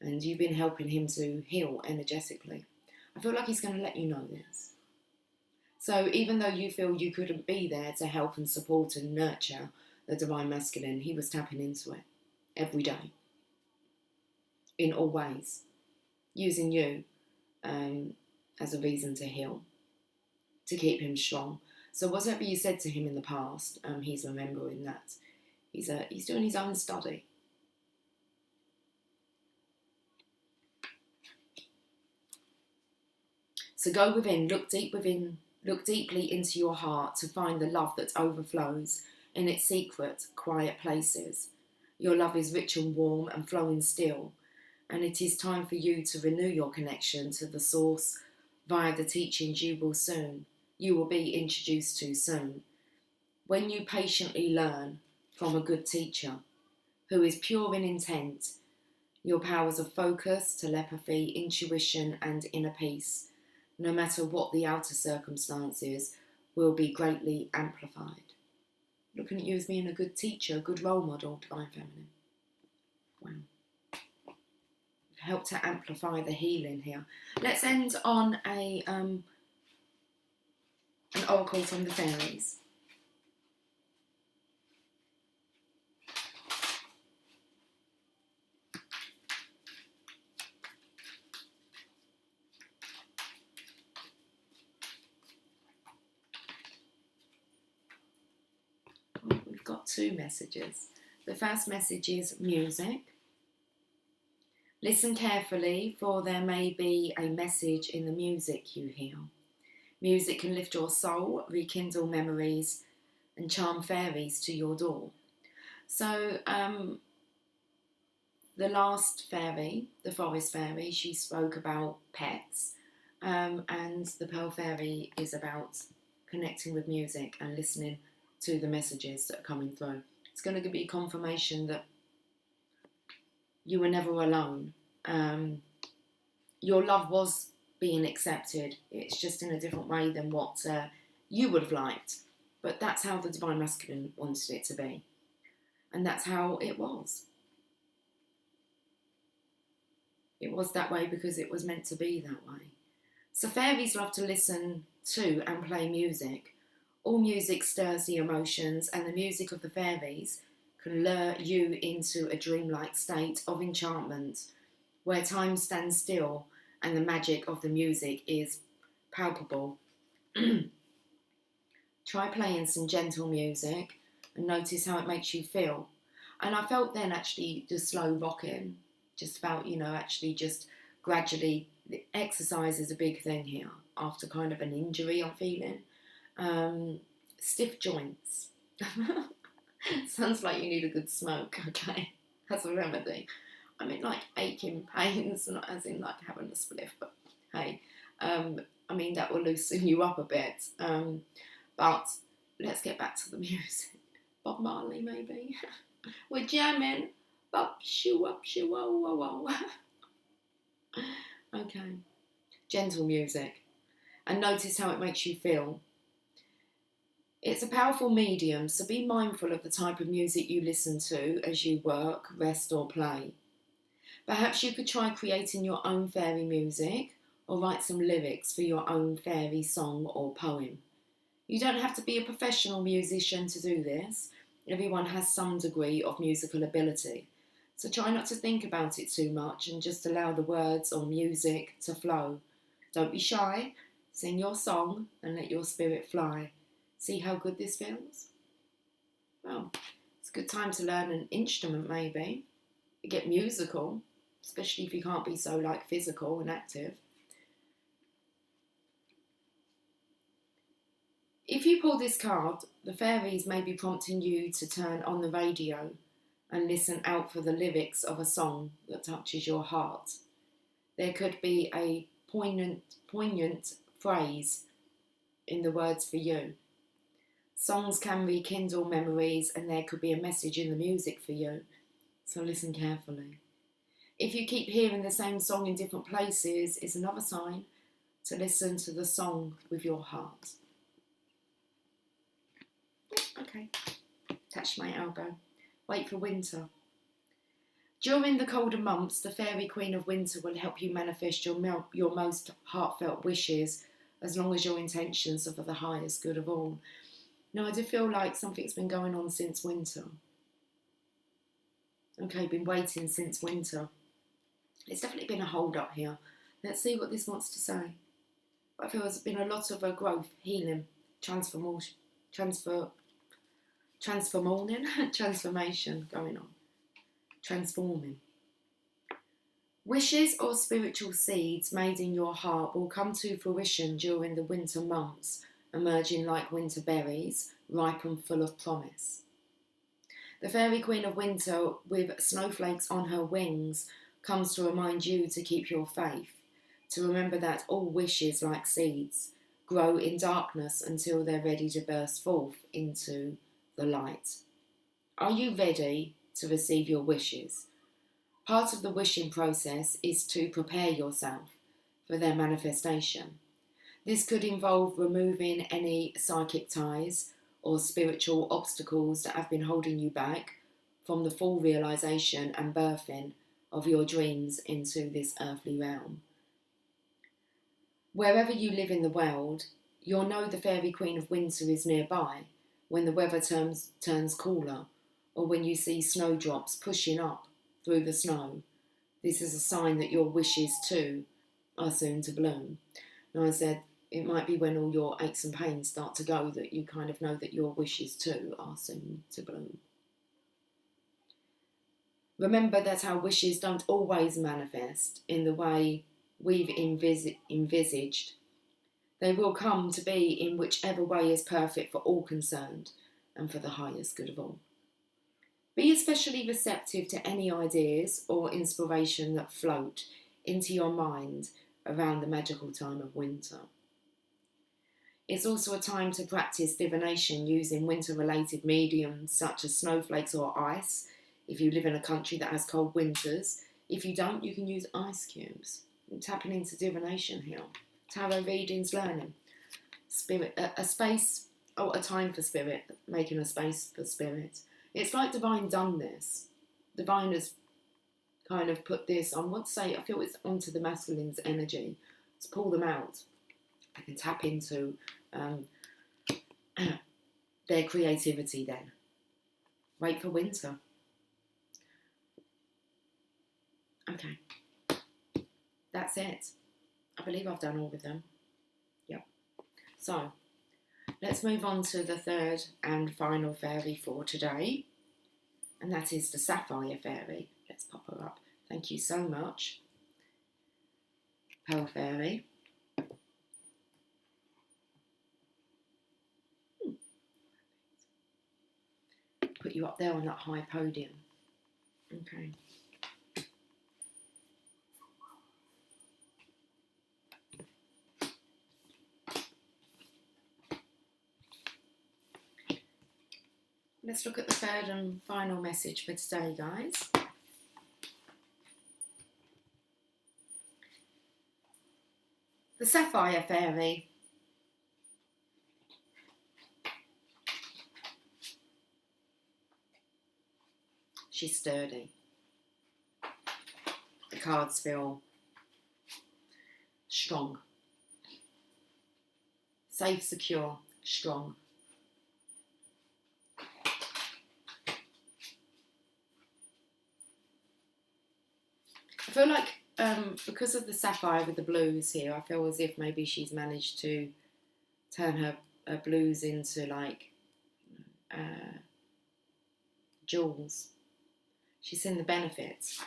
and you've been helping him to heal energetically. I feel like he's going to let you know this. So even though you feel you couldn't be there to help and support and nurture the divine masculine, he was tapping into it every day, in all ways, using you as a reason to heal, to keep him strong. So whatever you said to him in the past, he's remembering that. He's doing his own study. So go within, look deeply into your heart to find the love that overflows in its secret, quiet places. Your love is rich and warm and flowing still, and it is time for you to renew your connection to the source via the teachings you will be introduced to soon. When you patiently learn from a good teacher who is pure in intent, your powers of focus, telepathy, intuition, and inner peace, no matter what the outer circumstances, will be greatly amplified. Looking at you as being a good teacher, a good role model, divine feminine. Wow. You've helped to amplify the healing here. Let's end on an oracle from the fairies. We've got two messages. The first message is music. Listen carefully, for there may be a message in the music you hear. Music can lift your soul, rekindle memories, and charm fairies to your door. So, the last fairy, the forest fairy, she spoke about pets, and the pearl fairy is about connecting with music and listening to the messages that are coming through. It's going to be confirmation that you were never alone. Your love was being accepted. It's just in a different way than what you would have liked. But that's how the divine masculine wanted it to be. And that's how it was. It was that way because it was meant to be that way. So fairies love to listen to and play music. All music stirs the emotions, and the music of the fairies can lure you into a dreamlike state of enchantment where time stands still and the magic of the music is palpable. Try playing some gentle music and notice how it makes you feel. And I felt then actually just slow rocking, just about, actually just gradually The exercise is a big thing here after kind of an injury I'm feeling. Stiff joints. Sounds like you need a good smoke, okay? That's a remedy. I mean, like aching pains, not as in like having a spliff, but hey, I mean, that will loosen you up a bit. But let's get back to the music. Bob Marley, maybe. We're jamming. Bop, shoo, up, shoo, whoa, whoa, whoa. Okay. Gentle music. And notice how it makes you feel. It's a powerful medium, so be mindful of the type of music you listen to as you work, rest, or play. Perhaps you could try creating your own fairy music or write some lyrics for your own fairy song or poem. You don't have to be a professional musician to do this. Everyone has some degree of musical ability. So try not to think about it too much and just allow the words or music to flow. Don't be shy. Sing your song and let your spirit fly. See how good this feels? Well, it's a good time to learn an instrument maybe. Get musical, especially if you can't be so like physical and active. If you pull this card, the fairies may be prompting you to turn on the radio and listen out for the lyrics of a song that touches your heart. There could be a poignant phrase in the words for you. Songs can rekindle memories and there could be a message in the music for you, so listen carefully. If you keep hearing the same song in different places, it's another sign to listen to the song with your heart. Okay, touch my elbow. Wait for winter. During the colder months, the Fairy Queen of Winter will help you manifest your most heartfelt wishes as long as your intentions are for the highest good of all. Now, I do feel like something's been going on since winter. Okay, been waiting since winter. It's definitely been a hold up here. Let's see what this wants to say. I feel there's been a lot of growth, healing, transformation going on. Transforming. Wishes or spiritual seeds made in your heart will come to fruition during the winter months, emerging like winter berries, ripe and full of promise. The Fairy Queen of Winter, with snowflakes on her wings, comes to remind you to keep your faith, to remember that all wishes, like seeds, grow in darkness until they're ready to burst forth into the light. Are you ready to receive your wishes? Part of the wishing process is to prepare yourself for their manifestation. This could involve removing any psychic ties or spiritual obstacles that have been holding you back from the full realisation and birthing of your dreams into this earthly realm. Wherever you live in the world, you'll know the Fairy Queen of Winter is nearby when the weather turns cooler, or when you see snowdrops pushing up through the snow. This is a sign that your wishes too are soon to bloom. Now, I said it might be when all your aches and pains start to go that you kind of know that your wishes too are soon to bloom. Remember that our wishes don't always manifest in the way we've envisaged. They will come to be in whichever way is perfect for all concerned and for the highest good of all. Be especially receptive to any ideas or inspiration that float into your mind around the magical time of winter. It's also a time to practice divination using winter-related mediums such as snowflakes or ice, if you live in a country that has cold winters. If you don't, you can use ice cubes. I'm tapping into divination here. Tarot readings, learning. Spirit, a time for spirit, making a space for spirit. It's like Divine done this. Divine has kind of put this on, I feel it's onto the masculine's energy. To pull them out. I can tap into their creativity then. Wait for winter. Okay. That's it. I believe I've done all of them. Yep. So, let's move on to the third and final fairy for today. And that is the Sapphire Fairy. Let's pop her up. Thank you so much. Pearl Fairy. Put you up there on that high podium. Okay. Let's look at the third and final message for today, guys. The Sapphire Fairy. She's sturdy. The cards feel strong. Safe, secure, strong. I feel like because of the sapphire with the blues here, I feel as if maybe she's managed to turn her blues into like jewels. She's seen the benefits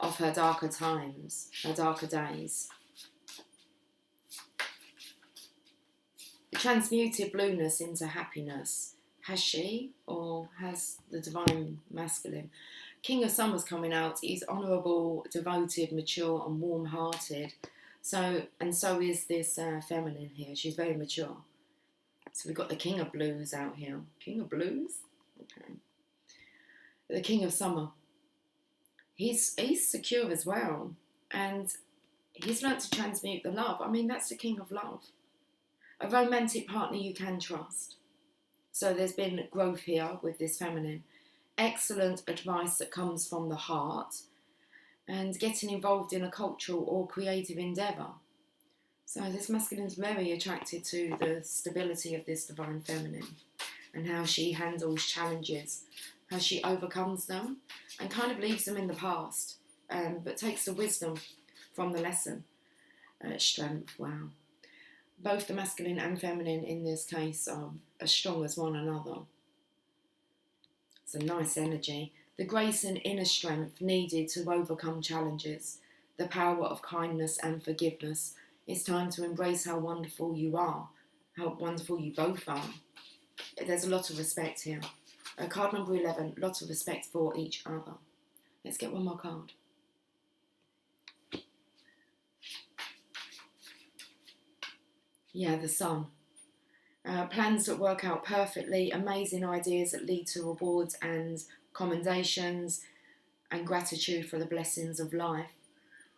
of her darker times, her darker days. The transmuted blueness into happiness. Has she, or has the divine masculine? King of Summer's coming out. He's honourable, devoted, mature and warm-hearted. So is this feminine here. She's very mature. So we've got the King of Blues out here. King of Blues? Okay. The King of Summer. He's secure as well. And he's learnt to transmute the love. I mean, that's the King of Love. A romantic partner you can trust. So there's been growth here with this feminine. Excellent advice that comes from the heart, and getting involved in a cultural or creative endeavour. So this masculine is very attracted to the stability of this divine feminine and how she handles challenges, how she overcomes them and kind of leaves them in the past, but takes the wisdom from the lesson. Strength, wow. Both the masculine and feminine in this case are as strong as one another. It's a nice energy. The grace and inner strength needed to overcome challenges. The power of kindness and forgiveness. It's time to embrace how wonderful you are. How wonderful you both are. There's a lot of respect here. Card number 11, lots of respect for each other. Let's get one more card. Yeah, the Sun. Plans that work out perfectly, amazing ideas that lead to rewards and commendations, and gratitude for the blessings of life.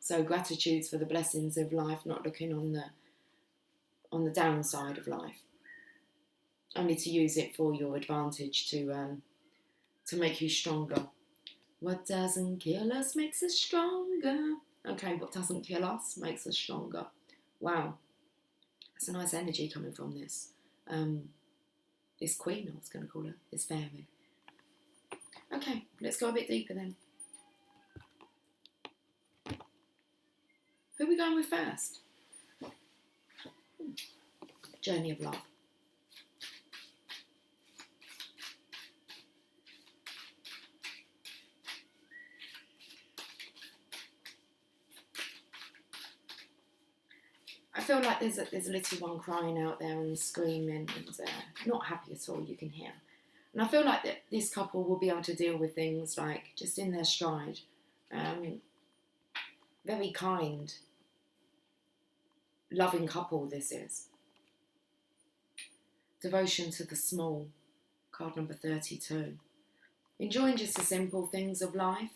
So gratitude for the blessings of life, not looking on the downside of life. Only to use it for your advantage to make you stronger. What doesn't kill us makes us stronger. Okay, what doesn't kill us makes us stronger. Wow. That's a nice energy coming from this. This queen, I was going to call her, this fairy. Okay, let's go a bit deeper then. Who are we going with first? Journey of Love. I feel like there's a little one crying out there and screaming and not happy at all, you can hear. And I feel like that this couple will be able to deal with things like just in their stride. Very kind, loving couple this is. Devotion to the small, card number 32. Enjoying just the simple things of life.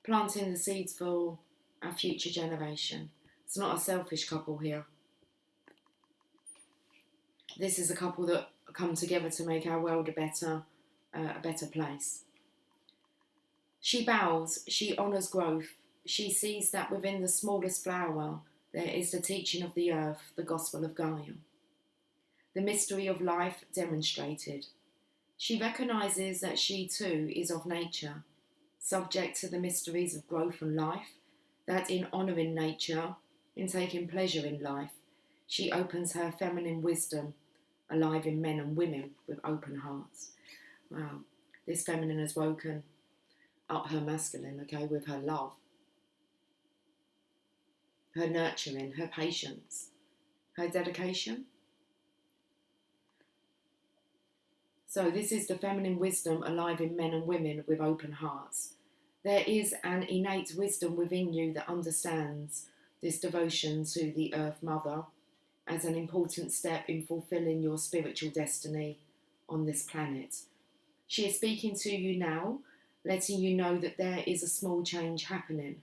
Planting the seeds for our future generation. It's not a selfish couple here. This is a couple that come together to make our world a better place. She bows, she honours growth. She sees that within the smallest flower there is the teaching of the earth, the gospel of Gaia. The mystery of life demonstrated. She recognises that she too is of nature, subject to the mysteries of growth and life, that in honouring nature, in taking pleasure in life, she opens her feminine wisdom, alive in men and women with open hearts. Wow, this feminine has woken up her masculine, okay, with her love, her nurturing, her patience, her dedication. So this is the feminine wisdom alive in men and women with open hearts. There is an innate wisdom within you that understands this devotion to the Earth Mother as an important step in fulfilling your spiritual destiny on this planet. She is speaking to you now, letting you know that there is a small change happening,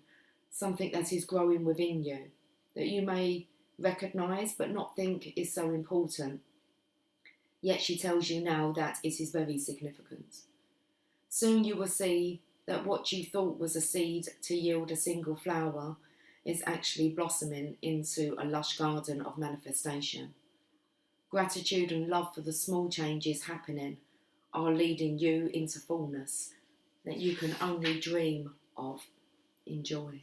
something that is growing within you, that you may recognise but not think is so important. Yet she tells you now that it is very significant. Soon you will see that what you thought was a seed to yield a single flower is actually blossoming into a lush garden of manifestation. Gratitude and love for the small changes happening are leading you into fullness that you can only dream of. Enjoy.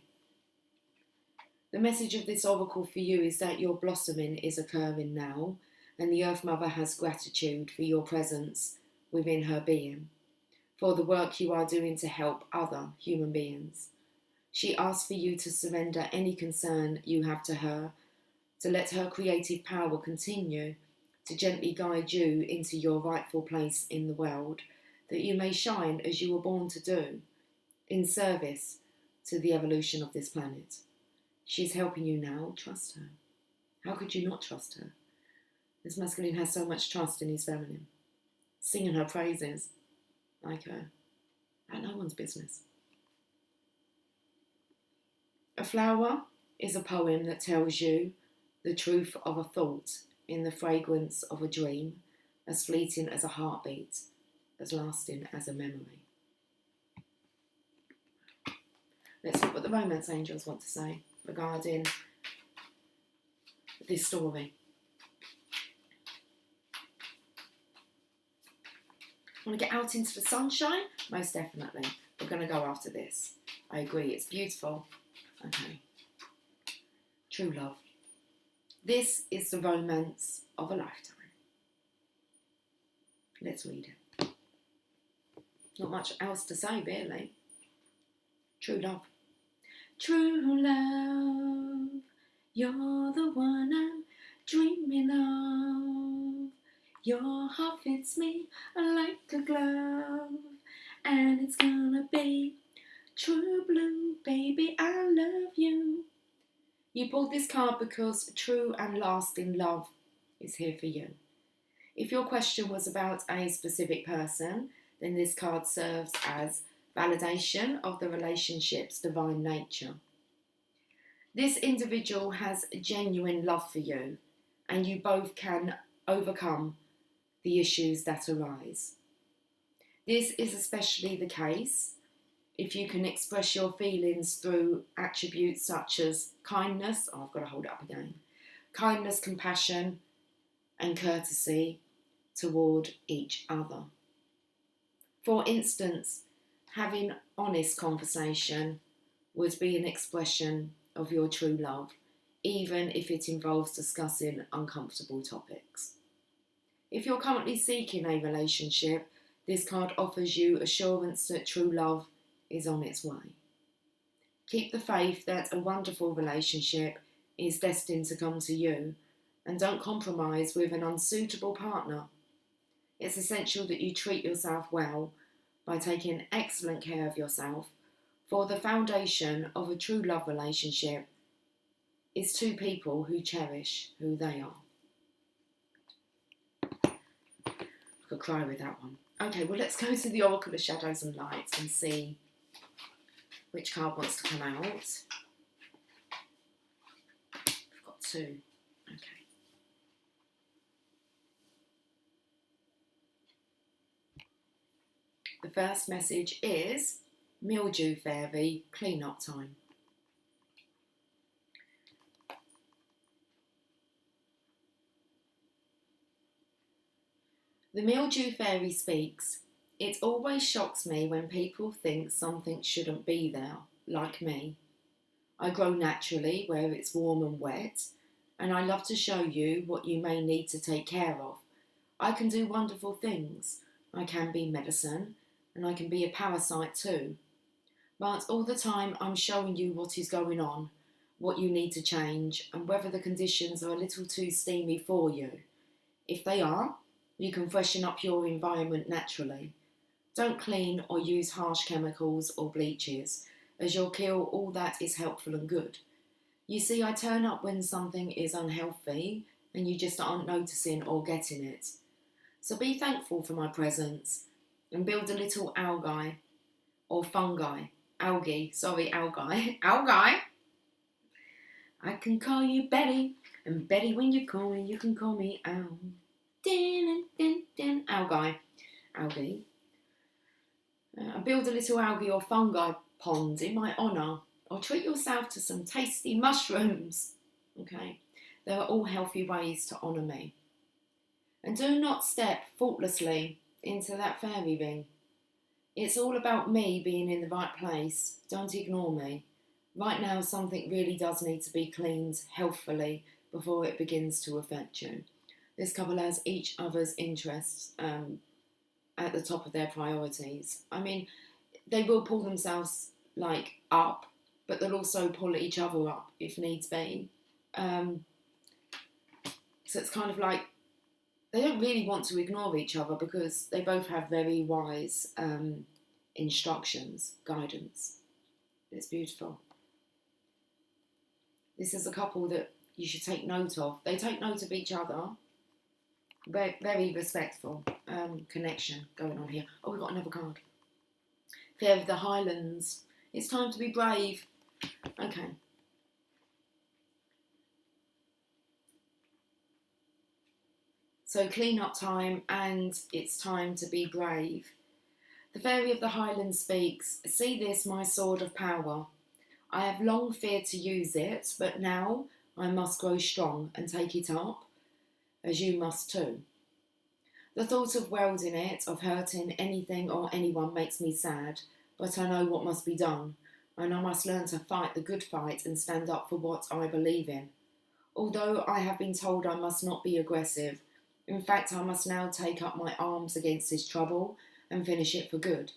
The message of this oracle for you is that your blossoming is occurring now, and the Earth Mother has gratitude for your presence within her being, for the work you are doing to help other human beings. She asks for you to surrender any concern you have to her, to let her creative power continue to gently guide you into your rightful place in the world, that you may shine as you were born to do, in service to the evolution of this planet. She's helping you now. Trust her. How could you not trust her? This masculine has so much trust in his feminine, singing her praises like her, like no one's business. A flower is a poem that tells you the truth of a thought in the fragrance of a dream, as fleeting as a heartbeat, as lasting as a memory. Let's look what the romance angels want to say regarding this story. Want to get out into the sunshine? Most definitely. We're going to go after this. I agree, it's beautiful. Okay. True love. This is the romance of a lifetime. Let's read it. Not much else to say, really. True love. True love, you're the one I'm dreaming of. Your heart fits me like a glove, and it's gonna be true blue, baby, I love you. You pulled this card because true and lasting love is here for you. If your question was about a specific person, then this card serves as validation of the relationship's divine nature. This individual has genuine love for you, and you both can overcome the issues that arise. This is especially the case if you can express your feelings through attributes such as kindness, I've got to hold it up again, kindness, compassion, and courtesy toward each other. For instance, having honest conversation would be an expression of your true love, even if it involves discussing uncomfortable topics. If you're currently seeking a relationship, this card offers you assurance that true love is on its way. Keep the faith that a wonderful relationship is destined to come to you, and don't compromise with an unsuitable partner. It's essential that you treat yourself well by taking excellent care of yourself, for the foundation of a true love relationship is two people who cherish who they are. I could cry with that one. Okay, well, let's go to the Oracle of Shadows and Lights and see which card wants to come out. We've got two. Okay. The first message is Mildew Fairy, clean up time. The Mildew Fairy speaks. It always shocks me when people think something shouldn't be there, like me. I grow naturally where it's warm and wet, and I love to show you what you may need to take care of. I can do wonderful things. I can be medicine, and I can be a parasite too. But all the time I'm showing you what is going on, what you need to change, and whether the conditions are a little too steamy for you. If they are, you can freshen up your environment naturally. Don't clean or use harsh chemicals or bleaches, as you'll kill all that is helpful and good. You see, I turn up when something is unhealthy and you just aren't noticing or getting it. So be thankful for my presence and build a little algae or fungi. Algae. Algae. I can call you Betty, and Betty, when you call me, you can call me Al. Din, din, din. Algae. Build a little algae or fungi pond in my honour, or treat yourself to some tasty mushrooms. Okay, there are all healthy ways to honour me. And do not step thoughtlessly into that fairy ring. It's all about me being in the right place. Don't ignore me. Right now, something really does need to be cleaned healthfully before it begins to affect you. This couple has each other's interests at the top of their priorities. I mean, they will pull themselves up, but they'll also pull each other up if needs be. So it's kind of like they don't really want to ignore each other because they both have very wise instructions, guidance. It's beautiful. This is a couple that you should take note of. They take note of each other. Very, very respectful connection going on here. Oh, we've got another card. Fairy of the Highlands. It's time to be brave. Okay. So clean up time, and it's time to be brave. The Fairy of the Highlands speaks, "See this, my sword of power. I have long feared to use it, but now I must grow strong and take it up, as you must too. The thought of wielding it, of hurting anything or anyone makes me sad, but I know what must be done, and I must learn to fight the good fight and stand up for what I believe in. Although I have been told I must not be aggressive, in fact I must now take up my arms against this trouble and finish it for good.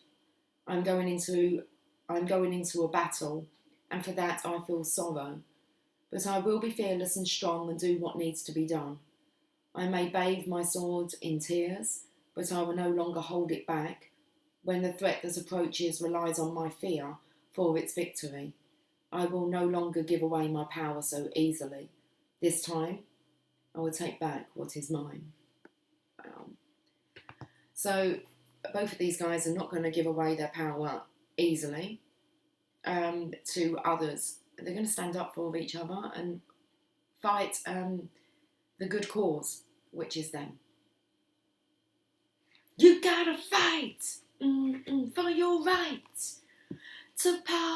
I'm going into a battle, and for that I feel sorrow, but I will be fearless and strong and do what needs to be done. I may bathe my sword in tears, but I will no longer hold it back when the threat that approaches relies on my fear for its victory. I will no longer give away my power so easily. This time, I will take back what is mine." So, both of these guys are not going to give away their power easily to others. They're going to stand up for each other and fight the good cause, which is them. You gotta fight for your right to party.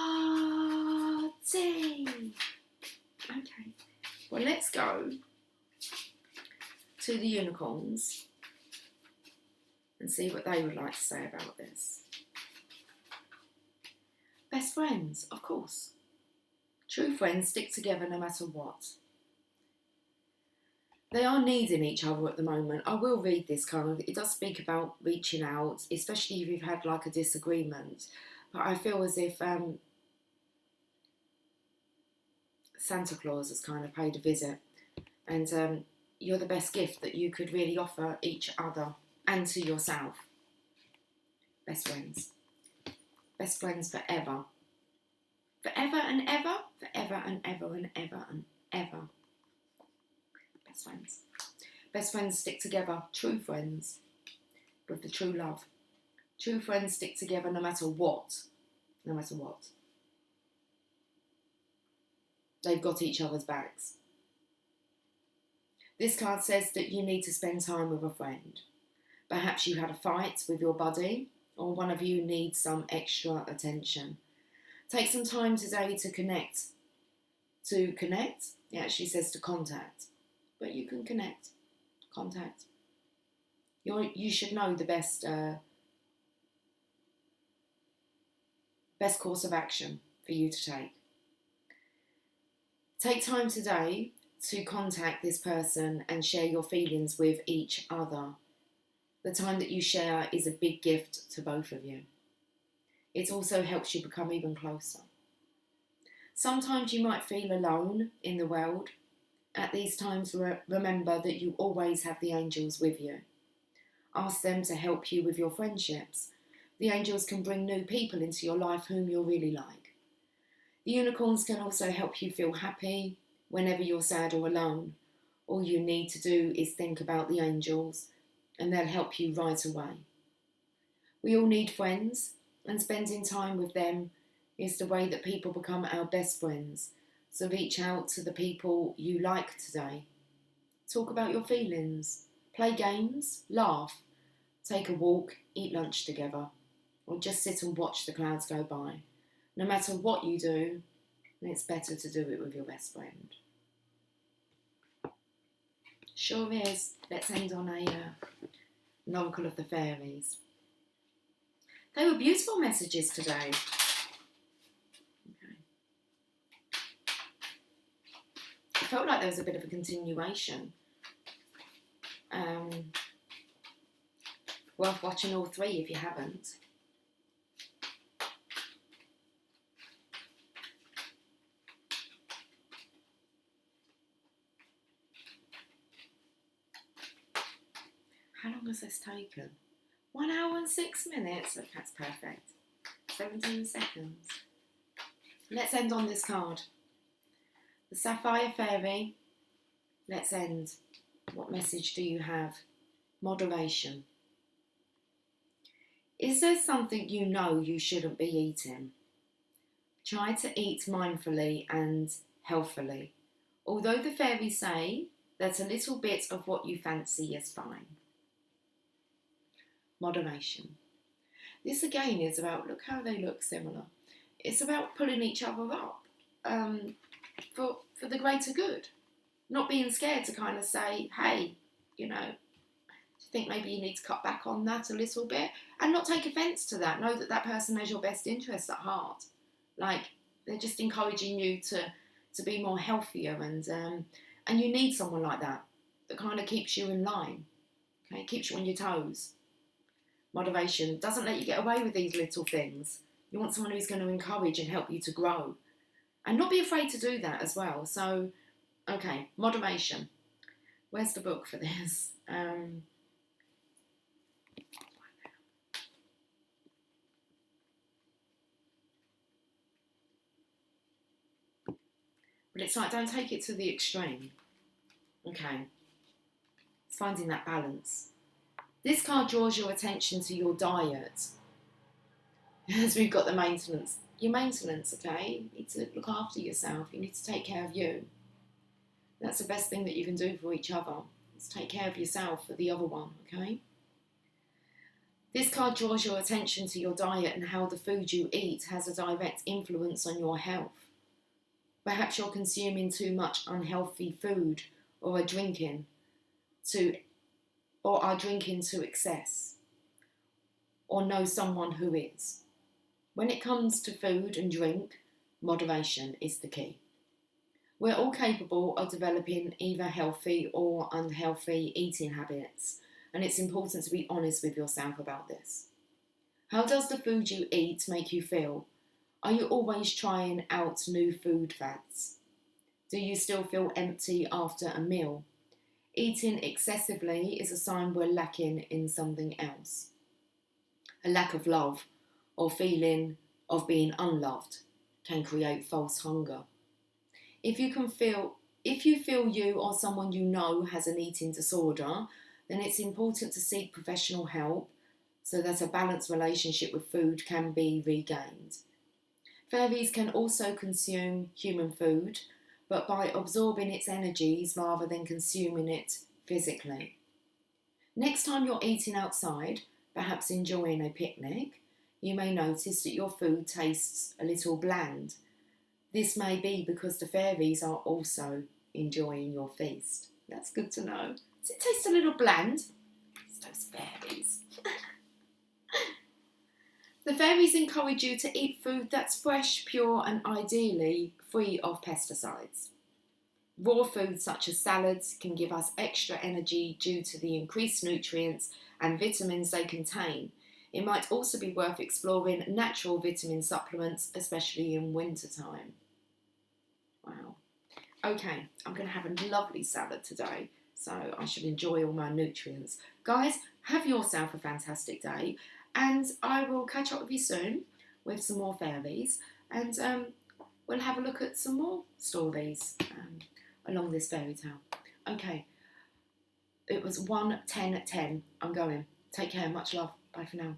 Okay, well, let's go to the unicorns and see what they would like to say about this. Best friends, of course. True friends stick together no matter what. They are needing each other at the moment. I will read this card. It does speak about reaching out, especially if you've had a disagreement. But I feel as if Santa Claus has kind of paid a visit, and you're the best gift that you could really offer each other and to yourself. Best friends. Best friends forever. Forever and ever. Forever and ever and ever and ever. Best friends. Best friends stick together. True friends. With the true love. True friends stick together no matter what. No matter what. They've got each other's backs. This card says that you need to spend time with a friend. Perhaps you had a fight with your buddy, or one of you needs some extra attention. Take some time today to connect. To connect? It actually says to contact. But you can connect. Contact. You should know the best course of action for you to take. Take time today to contact this person and share your feelings with each other. The time that you share is a big gift to both of you. It also helps you become even closer. Sometimes you might feel alone in the world. At these times, remember that you always have the angels with you. Ask them to help you with your friendships. The angels can bring new people into your life whom you'll really like. The unicorns can also help you feel happy whenever you're sad or alone. All you need to do is think about the angels and they'll help you right away. We all need friends, and spending time with them is the way that people become our best friends. So reach out to the people you like today. Talk about your feelings, play games, laugh, take a walk, eat lunch together, or just sit and watch the clouds go by. No matter what you do, it's better to do it with your best friend. Sure is. Let's end on an oracle of the fairies. They were beautiful messages today. Okay. I felt like there was a bit of a continuation. Worth watching all three if you haven't. How long has this taken? 1 hour and 6 minutes. Oh, that's perfect. 17 seconds. Let's end on this card. The Sapphire Fairy. Let's end. What message do you have? Moderation. Is there something you know you shouldn't be eating? Try to eat mindfully and healthily. Although the fairies say that a little bit of what you fancy is fine. Moderation. This again is about, look how they look similar. It's about pulling each other up for the greater good. Not being scared to kind of say, hey, do you think maybe you need to cut back on that a little bit? And not take offence to that. Know that that person has your best interest at heart. Like, they're just encouraging you to be more healthier, and you need someone like that kind of keeps you in line, okay? Keeps you on your toes. Moderation doesn't let you get away with these little things. You want someone who's going to encourage and help you to grow, and not be afraid to do that as well. So, okay, moderation. Where's the book for this? But it's like, don't take it to the extreme. Okay. It's finding that balance. This card draws your attention to your diet. As we've got the maintenance. Your maintenance, okay? You need to look after yourself. You need to take care of you. That's the best thing that you can do for each other. Is take care of yourself for the other one, okay? This card draws your attention to your diet and how the food you eat has a direct influence on your health. Perhaps you're consuming too much unhealthy food or are drinking to excess, or know someone who is. When it comes to food and drink, moderation is the key. We're all capable of developing either healthy or unhealthy eating habits, and it's important to be honest with yourself about this. How does the food you eat make you feel? Are you always trying out new food fads? Do you still feel empty after a meal? Eating excessively is a sign we're lacking in something else. A lack of love or feeling of being unloved can create false hunger. If you feel you or someone you know has an eating disorder, then it's important to seek professional help so that a balanced relationship with food can be regained. Fairies can also consume human food, but by absorbing its energies rather than consuming it physically. Next time you're eating outside, perhaps enjoying a picnic, you may notice that your food tastes a little bland. This may be because the fairies are also enjoying your feast. That's good to know. Does it taste a little bland? It's those fairies. The fairies encourage you to eat food that's fresh, pure, and ideally free of pesticides. Raw foods such as salads can give us extra energy due to the increased nutrients and vitamins they contain. It might also be worth exploring natural vitamin supplements, especially in winter time. Wow. Okay, I'm going to have a lovely salad today, so I should enjoy all my nutrients. Guys, have yourself a fantastic day, and I will catch up with you soon with some more fairies, and we'll have a look at some more stories along this fairy tale. Okay, it was 1:10:10. I'm going. Take care, much love. Bye for now.